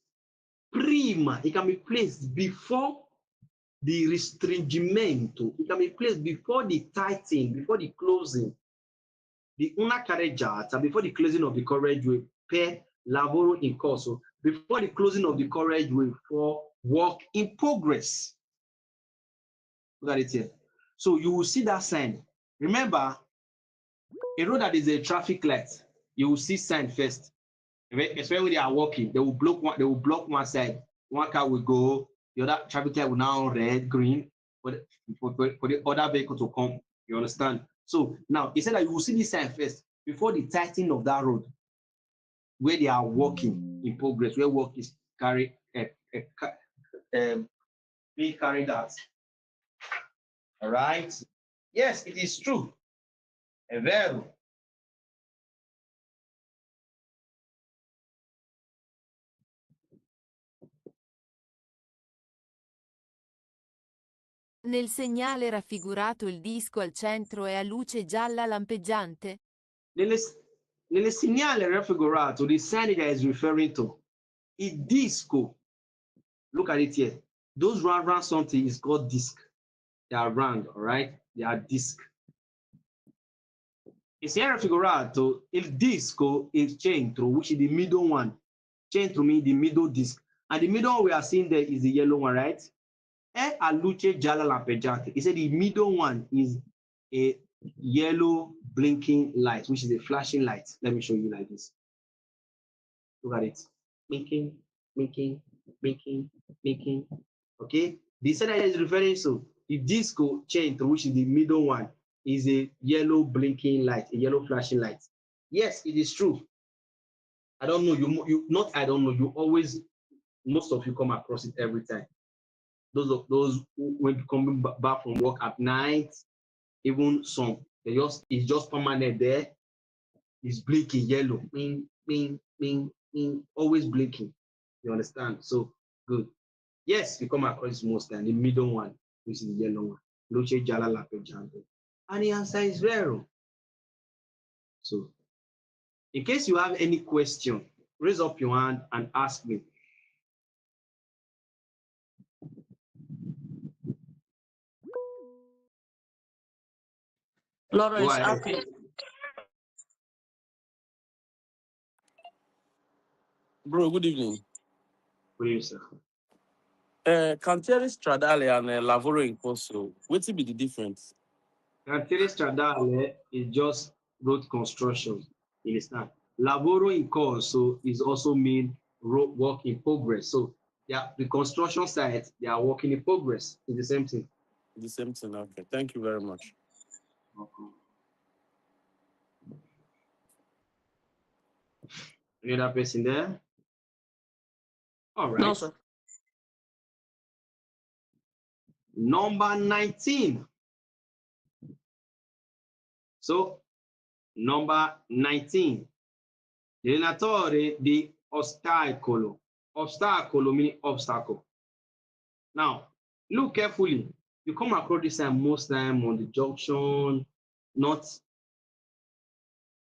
prima, it can be placed before the restringimento, it can be placed before the tightening, before the closing, the una carreggiata, before the closing of the carriageway per lavoro in corso, before the closing of the carriageway for work in progress. Look at it here. So you will see that sign. Remember, a road that is a traffic light, you will see sign first. Especially when they are walking, they will block one side. One car will go, the other traffic light will now red, green, for the other vehicle to come. You understand? So now he said that you will see this sign first before the tightening of that road, where they are walking in progress, where work is being carried out. All right. Yes, it is true. È vero. Nel segnale raffigurato il disco al centro è a luce gialla lampeggiante? Nel segnale raffigurato, the sign that is referring to, il disco, look at it here. Those round something is called disc. They are round, all right? They are disc. Il segnale raffigurato, il disco, il centro, which is the middle one. Centro means the middle disc. And the middle one we are seeing there is the yellow one, right? E a luce gialla lampeggiante. He said the middle one is a yellow blinking light, which is a flashing light. Let me show you like this. Look at it. Blinking, blinking, blinking, blinking. Okay? The center is referring to the disco centro, which is the middle one, is a yellow blinking light, a yellow flashing light. Yes, it is true. I don't know, I don't know, you always, most of you come across it every time. Those who will be coming back from work at night, even some, it's just permanent there. It's blinking yellow, bing, bing, bing, bing, always blinking. You understand? So good. Yes, we come across most time, the middle one, which is the yellow one. Luce gialla lampeggiante. And the answer is vero. So, in case you have any question, raise up your hand and ask me. Laura Go is ahead. happy. Bro, good evening. Good evening, sir. Cantiere stradale and lavoro in corso, what will be the difference? Cantiere stradale is just road construction. You understand? Lavoro in corso is also mean road work in progress. So yeah, the construction site, they are working in progress. It's the same thing. The same thing, okay. Thank you very much. Okay. Any other person there? All right. No, sir. Number 19. So, number 19. Delineatore di ostacolo. Ostacolo meaning obstacle. Now, look carefully. You come across this time most time on the junction, not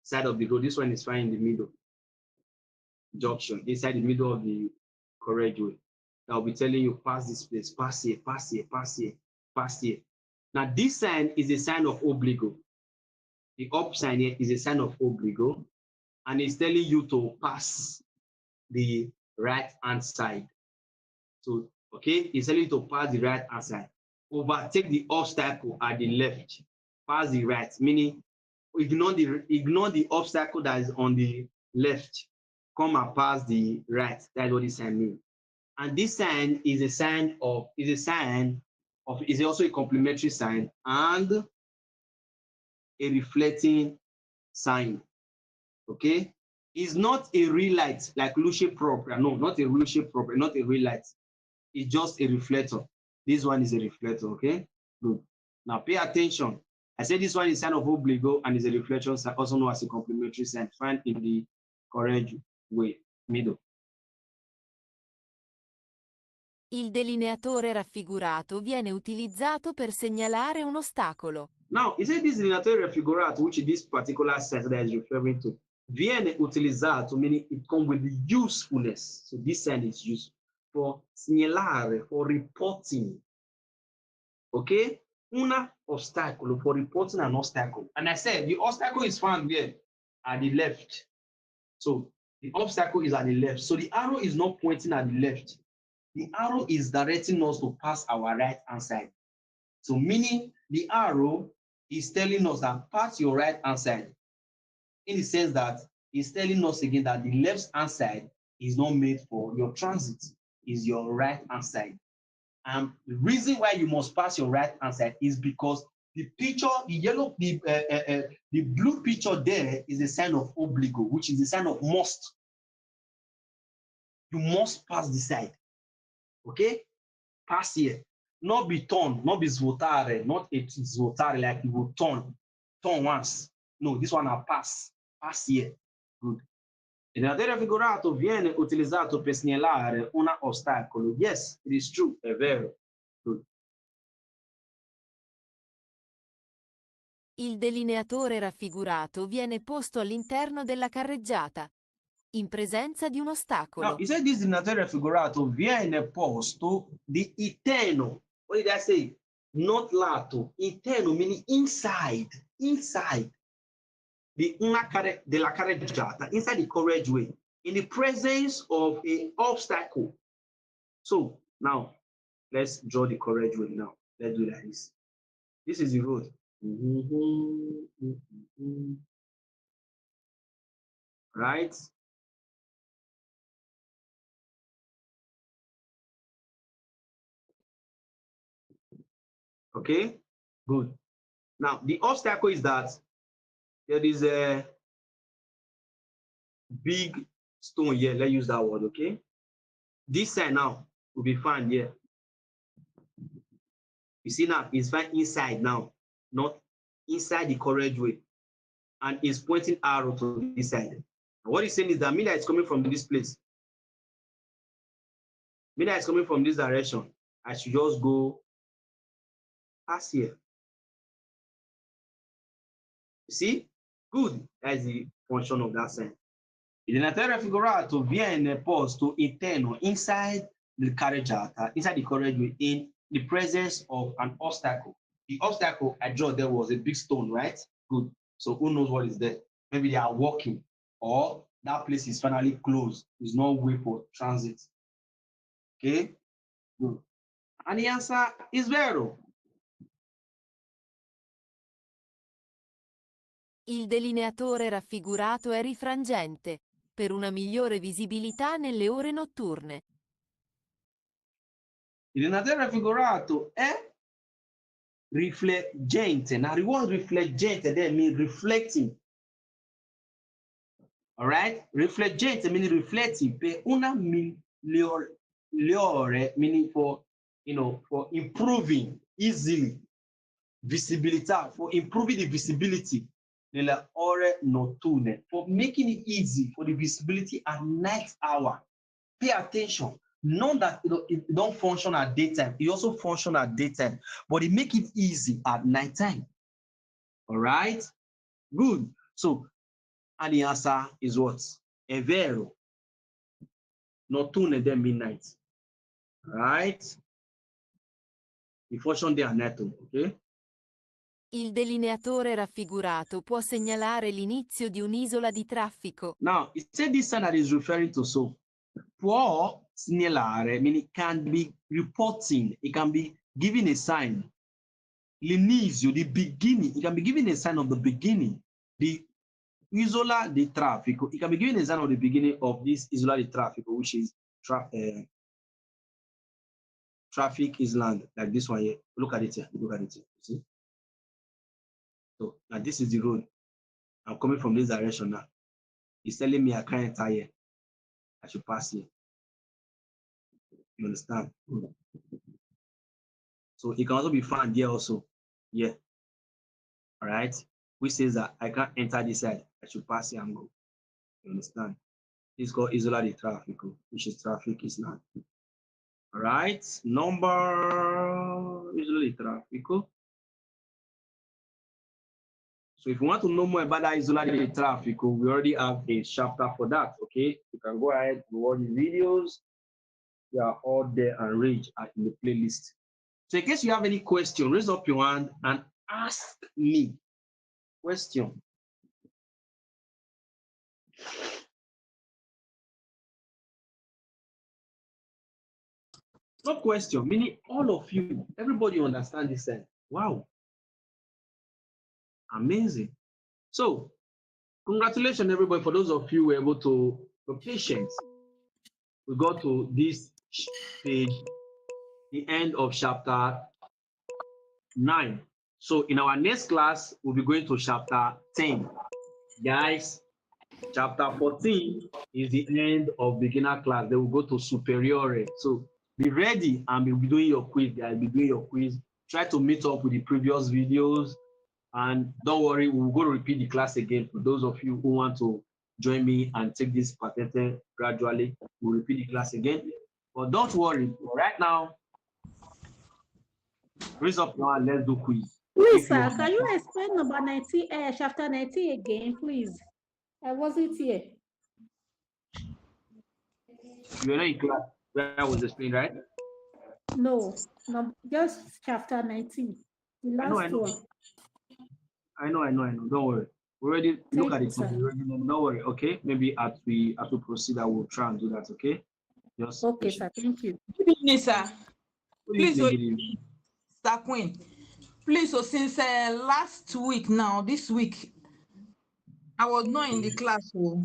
side of the road. This one is fine in the middle. Junction, inside the middle of the correct way. I'll be telling you, pass this place, pass here, pass here, pass here, pass here. Now, this sign is a sign of obligo. The up sign here is a sign of obligo, and it's telling you to pass the right hand side. So, okay, it's telling you to pass the right hand side. Overtake the obstacle at the left. Pass the right, meaning ignore the obstacle that is on the left. Come and pass the right. That's what this sign means. And this sign is also a complementary sign and a reflecting sign. Okay, it's not a real light like luce propria. No, not a luce propria, not a real light. It's just a reflector. This one is a reflector. Okay, good. Now pay attention. I said this one is sign of obligo and is a reflection, also known as a complementary sign, found in the correct way, middle. Il delineatore raffigurato viene utilizzato per segnalare un ostacolo. Now, he said this delineatore raffigurato, which this particular sign that is referring to, viene utilizzato, meaning it comes with the usefulness. So this sign is used for segnalare, for reporting. Okay? Una ostacolo, for reporting an obstacle. And I said the obstacle is found there at the left. So the obstacle is at the left. So the arrow is not pointing at the left. The arrow is directing us to pass our right hand side. So meaning the arrow is telling us that pass your right hand side, in the sense that it's telling us again that the left hand side is not made for your transit, is your right hand side. And the reason why you must pass your right hand side is because the picture, the blue picture there is a sign of obligo, which is a sign of must. You must pass the side. Okay? Pass here. Not be turn, not be svotare, not a svotare like you will turn once. No, this one will pass. Pass here. Good. Il delineatore raffigurato viene utilizzato per segnalare un ostacolo. Yes, it is true, è vero. Good. Il delineatore raffigurato viene posto all'interno della carreggiata, in presenza di un ostacolo. Now, he said this delineatore raffigurato viene posto di interno. What did I say? Not lato. Interno meaning inside. Inside. the una della carreggiata inside the carriageway in the presence of an obstacle. So now let's draw the carriageway now. Let's do like this. This is the road. Right? Okay, good. Now the obstacle is that there is a big stone here. Let's use that word, okay? This side now will be found here. You see now, it's found inside now, not inside the carriageway. And it's pointing arrow to this side. And what he's saying is that Mina is coming from this place. Mina is coming from this direction. I should just go past here. You see? Good. That's the function of that sign. Il denatore raffigurato viene posto interno inside the carreggiata, inside the carriageway, in the presence of an obstacle. The obstacle I drew there was a big stone, right? Good. So who knows what is there? Maybe they are walking, or that place is finally closed. There's no way for transit. Okay? Good. And the answer is vero. Il delineatore raffigurato è rifrangente, per una migliore visibilità nelle ore notturne. Il denatore raffigurato è rifleggente. Now the word rifleggente there means reflecting. All right? Rifleggente meaning reflecting. Per una migliore meaning for, for improving easily visibility, for improving the visibility nelle ore notturne, for making it easy for the visibility at night hour. Pay attention. Not that it don't function at daytime, it also function at daytime, but it make it easy at nighttime. All right, good. So, and the answer is what? È vero. Notturne then midnight. All right. The function there at night, okay? Il delineatore raffigurato può segnalare l'inizio di un'isola di traffico. Now, it said this sign that is referring to so. Può segnalare, meaning it can be reporting, it can be giving a sign. L'inizio, the beginning, it can be giving a sign of the beginning. The isola di traffico, it can be giving a sign of the beginning of this isola di traffico, which is traffic island, like this one here. Look at it here, look at it here, see? So now this is the road. I'm coming from this direction now. It's telling me I can't enter here. I should pass here. You understand? So it can also be found here also. Yeah. All right. Which says that I can't enter this side. I should pass here and go. You understand? It's called isola di traffico, which is traffic island. All right. Number isola di traffico. So if you want to know more about that isola di traffico, we already have a chapter for that. Okay. You can go ahead and watch the videos. They are all there and range in the playlist. So in case you have any question, raise up your hand and ask me. Question. No question, meaning all of you, everybody understand this. Wow. Amazing. So, congratulations, everybody, for those of you who were able to be patient. We got to this page, the end of chapter 9. So, in our next class, we'll be going to chapter 10. Guys, chapter 14 is the end of beginner class. Then we'll go to superiore. So, be ready and be doing your quiz, guys. Be doing your quiz. Try to meet up with the previous videos. And don't worry, we'll go to repeat the class again. For those of you who want to join me and take this Patente gradually, we'll repeat the class again. But don't worry, right now, raise up now and let's do quiz. Please, sir, can you explain number 19, chapter 19 again, please? I wasn't here. You were not in class where I was explaining, right? No, just chapter 19. The last one. I know. Don't worry. Already look Thank at you, it. sir. Don't worry. Okay. Maybe as we proceed, I will try and do that. Okay. Just Okay, sir. Thank you. Good evening, sir. Good Please, evening, good evening. Sir Queen. Please, so since last week now, this week, I was not in the class. So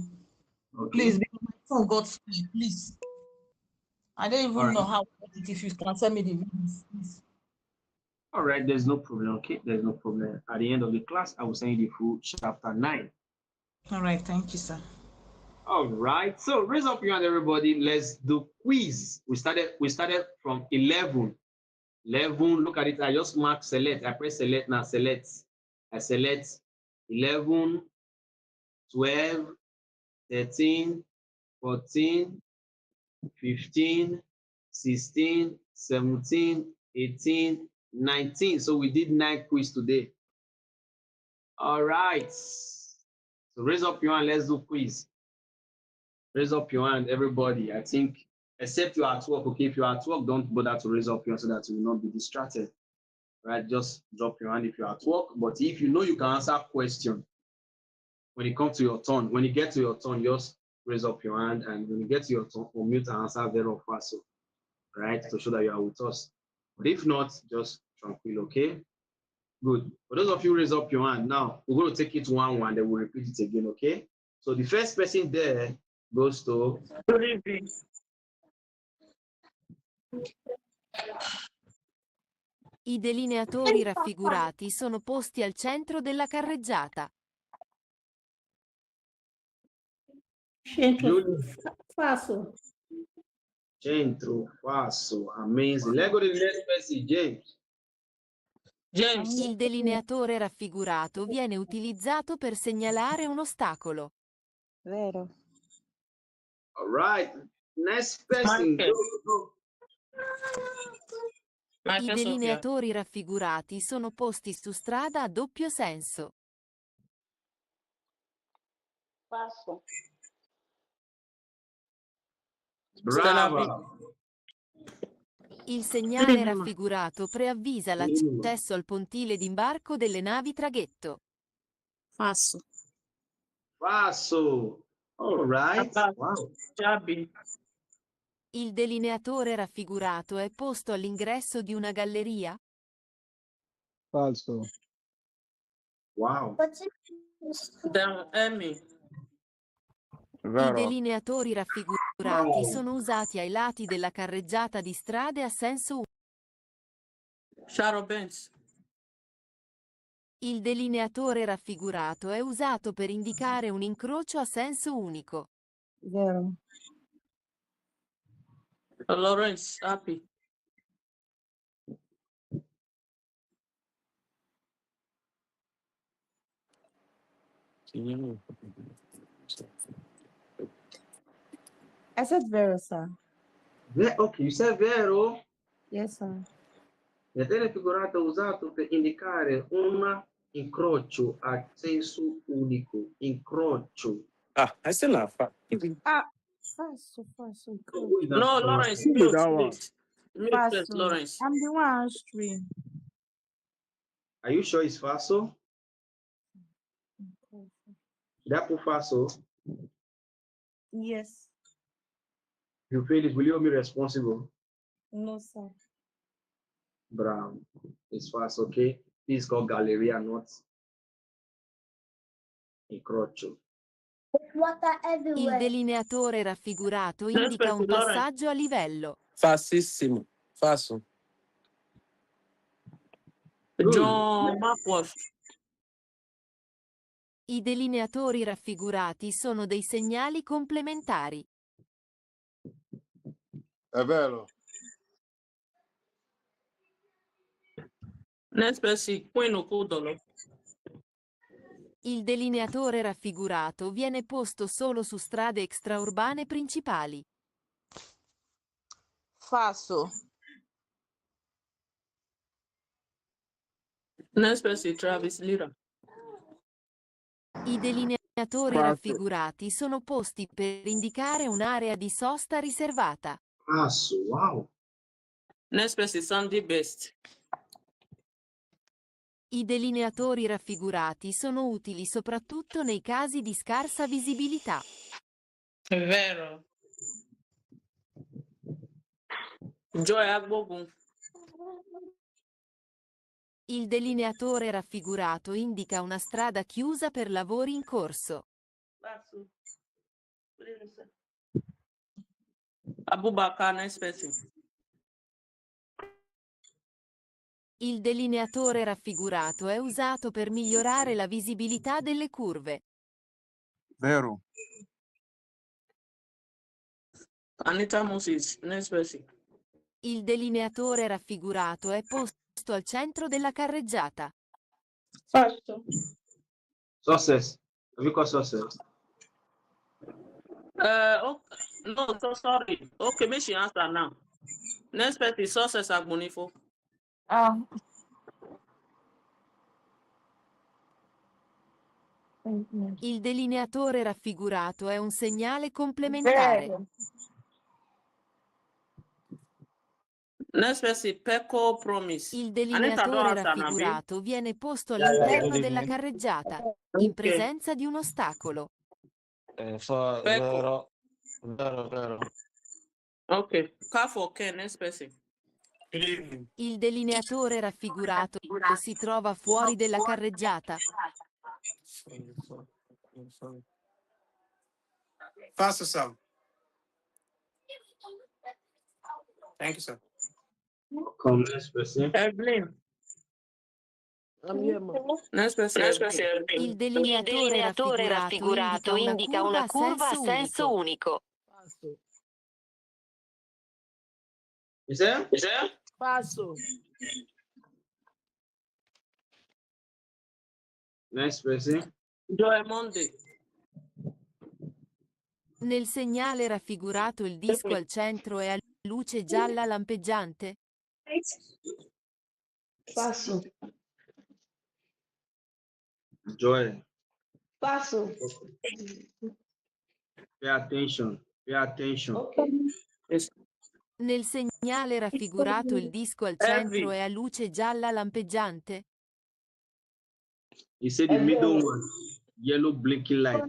Okay. please, because my phone got split. Please, I don't even All know right. how to get it. If you can send me the videos, please. All right. There's no problem. Okay. There's no problem. At the end of the class, I will send you the full chapter 9. All right, thank you, sir. All right. So raise up your hand, everybody. Let's do quiz. We started from 11. 11. Look at it. I just mark select. I press select now. Select. I select 11, 12, 13, 14, 15, 16, 17, 18, 19. So we did 9 quiz today. All right. So raise up your hand. Let's do quiz. Raise up your hand, everybody. I think, except you are at work, okay? If you are at work, don't bother to raise up your hand so that you will not be distracted. Right? Just drop your hand if you're at work. But if you know you can answer question when it comes to your turn, when you get to your turn, just raise up your hand, and when you get to your turn, unmute and answer very fast, so, right? To show that you are with us. But if not, just tranquil, okay? Good. For those of you raise up your hand, now we're going to take it 1-1, then we'll repeat it again, okay? So the first person there goes to Good evening. I delineatori raffigurati sono posti al centro della carreggiata. Centro Giulia. Faso. Centro, Faso, amazing. Let's go to the next person, James. James. Il delineatore raffigurato viene utilizzato per segnalare un ostacolo. Vero. All right. Next person. Michael. Go. I Michael Sophia. delineatori raffigurati sono posti su strada a doppio senso. Faso. Brava. Il segnale raffigurato preavvisa l'accesso al pontile d'imbarco delle navi traghetto. Faso. Faso. All right. Wow. Jabi. Il delineatore raffigurato è posto all'ingresso di una galleria? Falso. Wow. Dan Emmy. I Vero. delineatori raffigurati sono usati ai lati della carreggiata di strade a senso unico. Shadow Benz. Il delineatore raffigurato è usato per indicare un incrocio a senso unico. Vero. Lawrence Happy. I said vero, sir. Okay, you said vero. Yes, sir. Il termine figurato è usato per indicare un incrocio a senso unico. Incrocio. Ah, I still not fat. Faso. Who is that? No, Lawrence. Who be Mute, that one? please. Mute, please, Faso. Lawrence. I'm the one on stream. Are you sure it's Faso? Should I put Faso? Yes. If you fail it, will you hold me responsible? No, sir. Brown. It's Faso, okay? This is called Galleria, not incrocio. Il delineatore raffigurato indica un passaggio a livello. Facissimo. Faço. John Marcos. I delineatori raffigurati sono dei segnali complementari. È vero. Next person, Queen Okudolo. Il delineatore raffigurato viene posto solo su strade extraurbane principali. Faso. Next person, Travis Lira. I delineatori Faso. raffigurati sono posti per indicare un'area di sosta riservata. Faso, wow. Next person, Sandy Best. I delineatori raffigurati sono utili soprattutto nei casi di scarsa visibilità. È vero. Joy Agbogun. Il delineatore raffigurato indica una strada chiusa per lavori in corso. Abubakar, next person. Il delineatore raffigurato è usato per migliorare la visibilità delle curve. Vero. Anita Moses, next person. Il delineatore raffigurato è posto al centro della carreggiata. Falso. Success. Have you got success? Oh, no, so sorry. Okay, make she answer now. Next person is Success Agbonifo. Il delineatore raffigurato è un segnale complementare. Next person, Pecco Promise. Il Anita, don't delineatore answer now, babe. raffigurato viene posto Yeah, all'interno Good della evening. carreggiata, in presenza di un ostacolo. Pecco. Vero. Vero. Okay. Kafo Ken, next person. Good evening. Il delineatore raffigurato si trova fuori della carreggiata. Sorry. Falso, sir. Thank you, sir. Come next person. Evelyn. I'm here, ma. Next person. Il delineatore raffigurato indica una curva a senso unico. Falso. Is there? Falso. Next person. Joy Monday. Nel segnale raffigurato il disco al centro è a luce gialla lampeggiante. Falso. Joy. Falso. Pay attention. Pay attention. Okay. Nel segnale raffigurato il disco al centro è a luce gialla lampeggiante. You say the middle one. Yellow blinking light.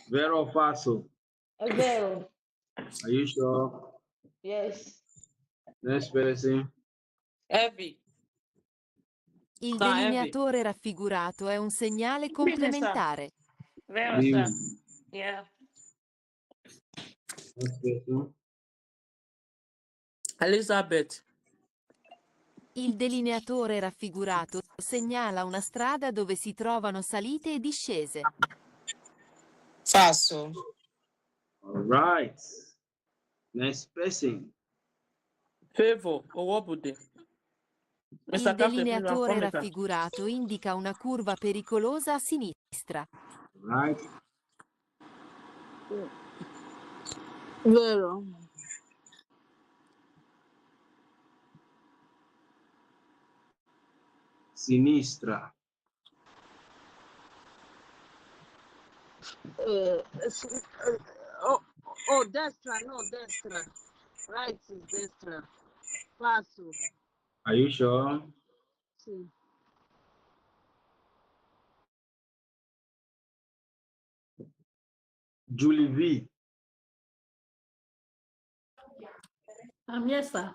Vero or falso? È vero. Are you sure? Yes. Next person. Heavy. Il delineatore raffigurato è un segnale complementare. Vero, Green. sir. Yeah. Next person. Elizabeth. Il delineatore raffigurato segnala una strada dove si trovano salite e discese. Falso. All right. Next person. Favor Owobude. Il delineatore raffigurato indica una curva pericolosa a sinistra. Right. Vero. Sinistra. Destra, no, destra. Right is destra. Falso. Are you sure? Sì. Julie V. Yes, sir.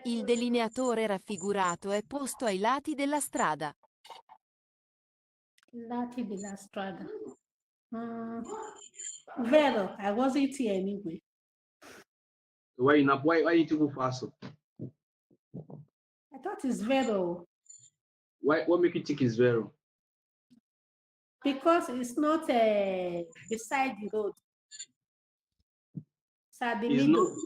Il delineatore raffigurato è posto ai lati della strada. Lati della strada. Vero, I wasn't here anyway. Why you think falso? I thought it's Vero What make you think it's Vero? because it's not beside the road. It's at the It's middle. not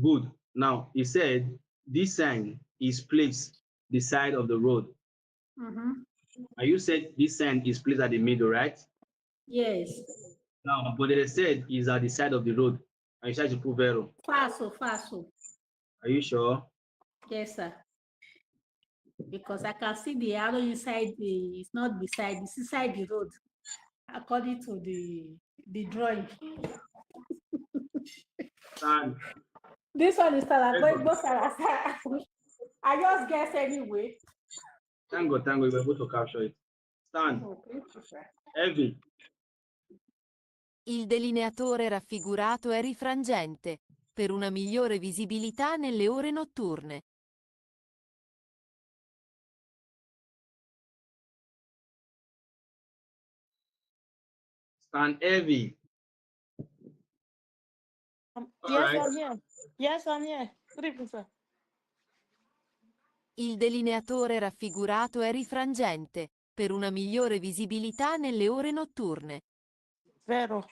good. Now he said this sign is placed the side of the road. Mhm. And you said this sign is placed at the middle, right? Yes. Now, but they said is at the side of the road. And you tried to put Vero. Falso, falso. Are you sure? Yes, sir. Because I can see the arrow inside it's not beside, it's inside the road, according to the drawing. And This one is Sarah. Very But good. I just guess anyway. Thank God, we were able to capture it. Stan, Evie. Il delineatore raffigurato è rifrangente, per una migliore visibilità nelle ore notturne. Stan, Evie. Yes, right. I'm here. Yes, I'm here. Good evening, sir. Il delineatore raffigurato è rifrangente, per una migliore visibilità nelle ore notturne. Vero.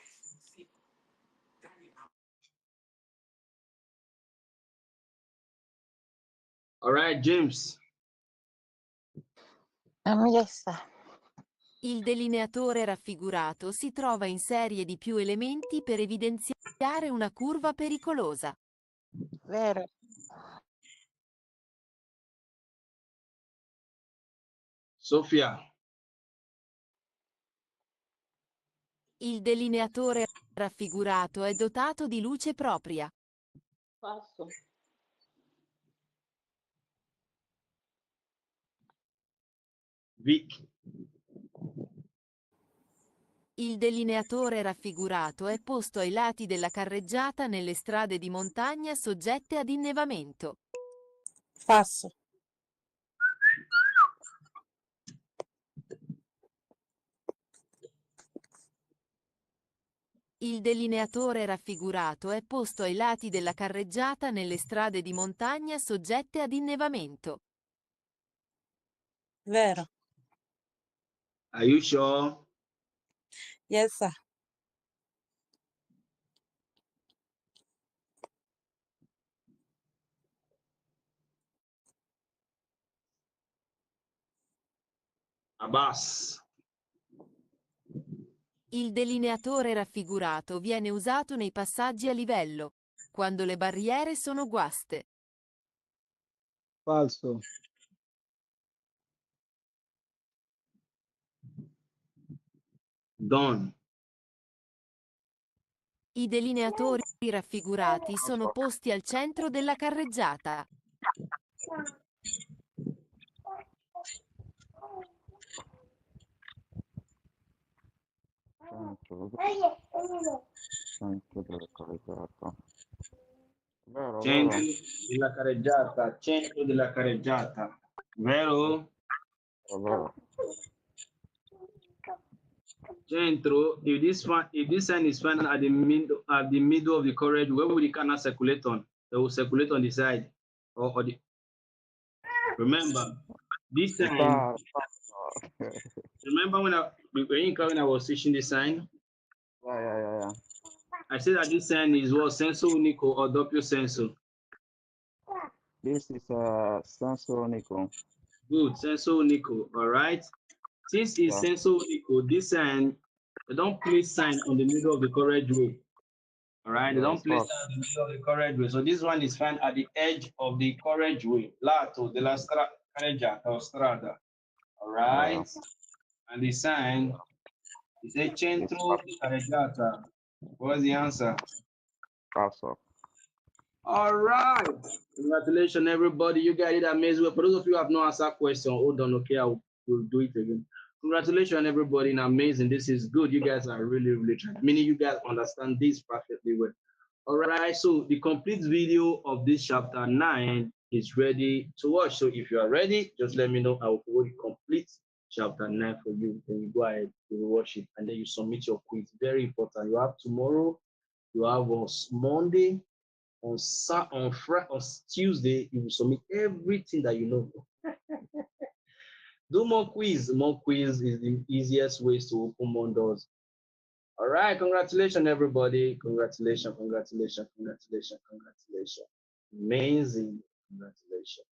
All right, James. Yes, sir. Il delineatore raffigurato si trova in serie di più elementi per evidenziare una curva pericolosa. Vero. Sofia. Il delineatore raffigurato è dotato di luce propria. Falso. Vic. Il delineatore raffigurato è posto ai lati della carreggiata nelle strade di montagna soggette ad innevamento. Falso. Il delineatore raffigurato è posto ai lati della carreggiata nelle strade di montagna soggette ad innevamento. Vero. Are you sure? Yes, sir. Abbas. Il delineatore raffigurato viene usato nei passaggi a livello, quando le barriere sono guaste. Falso. Don. I delineatori raffigurati sono posti al centro della carreggiata. Centro della carreggiata. Vero, Centro vero. della carreggiata. Centro della carreggiata. Vero? Vero. Centro. If this sign is found at the middle of the carriage, where will the car circulate on? It will circulate on the side. Or the. Remember, this sign. Remember when I was teaching this sign? Yeah. I said that this sign is what, senso unico or doppio senso? This is senso unico. Good, senso unico. All right. Since it's senso unico, this sign, they don't place sign on the middle of the carriageway. All right. They don't place sign on the middle of the carriageway. So this one is found at the edge of the carriageway, lato della carreggiata or strada. All right. And the sign is a centro di carreggiata. What's the answer? Falso. All right. Congratulations, everybody. You guys did amazing. For those of you who have not answered question, hold on. Okay, I will do it again. Congratulations, everybody. Amazing. This is good. You guys are really trying. Meaning you guys understand this perfectly well. All right. So the complete video of this chapter 9 is ready to watch. So if you are ready, just let me know. I will put the complete chapter 9 for you. Then you go ahead, you will watch it, and then you submit your quiz. Very important. You have tomorrow. You have on Monday. On Tuesday, you will submit everything that you know. Do more quiz. More quiz is the easiest ways to open more doors. All right, congratulations, everybody. Congratulations. Amazing. Congratulations.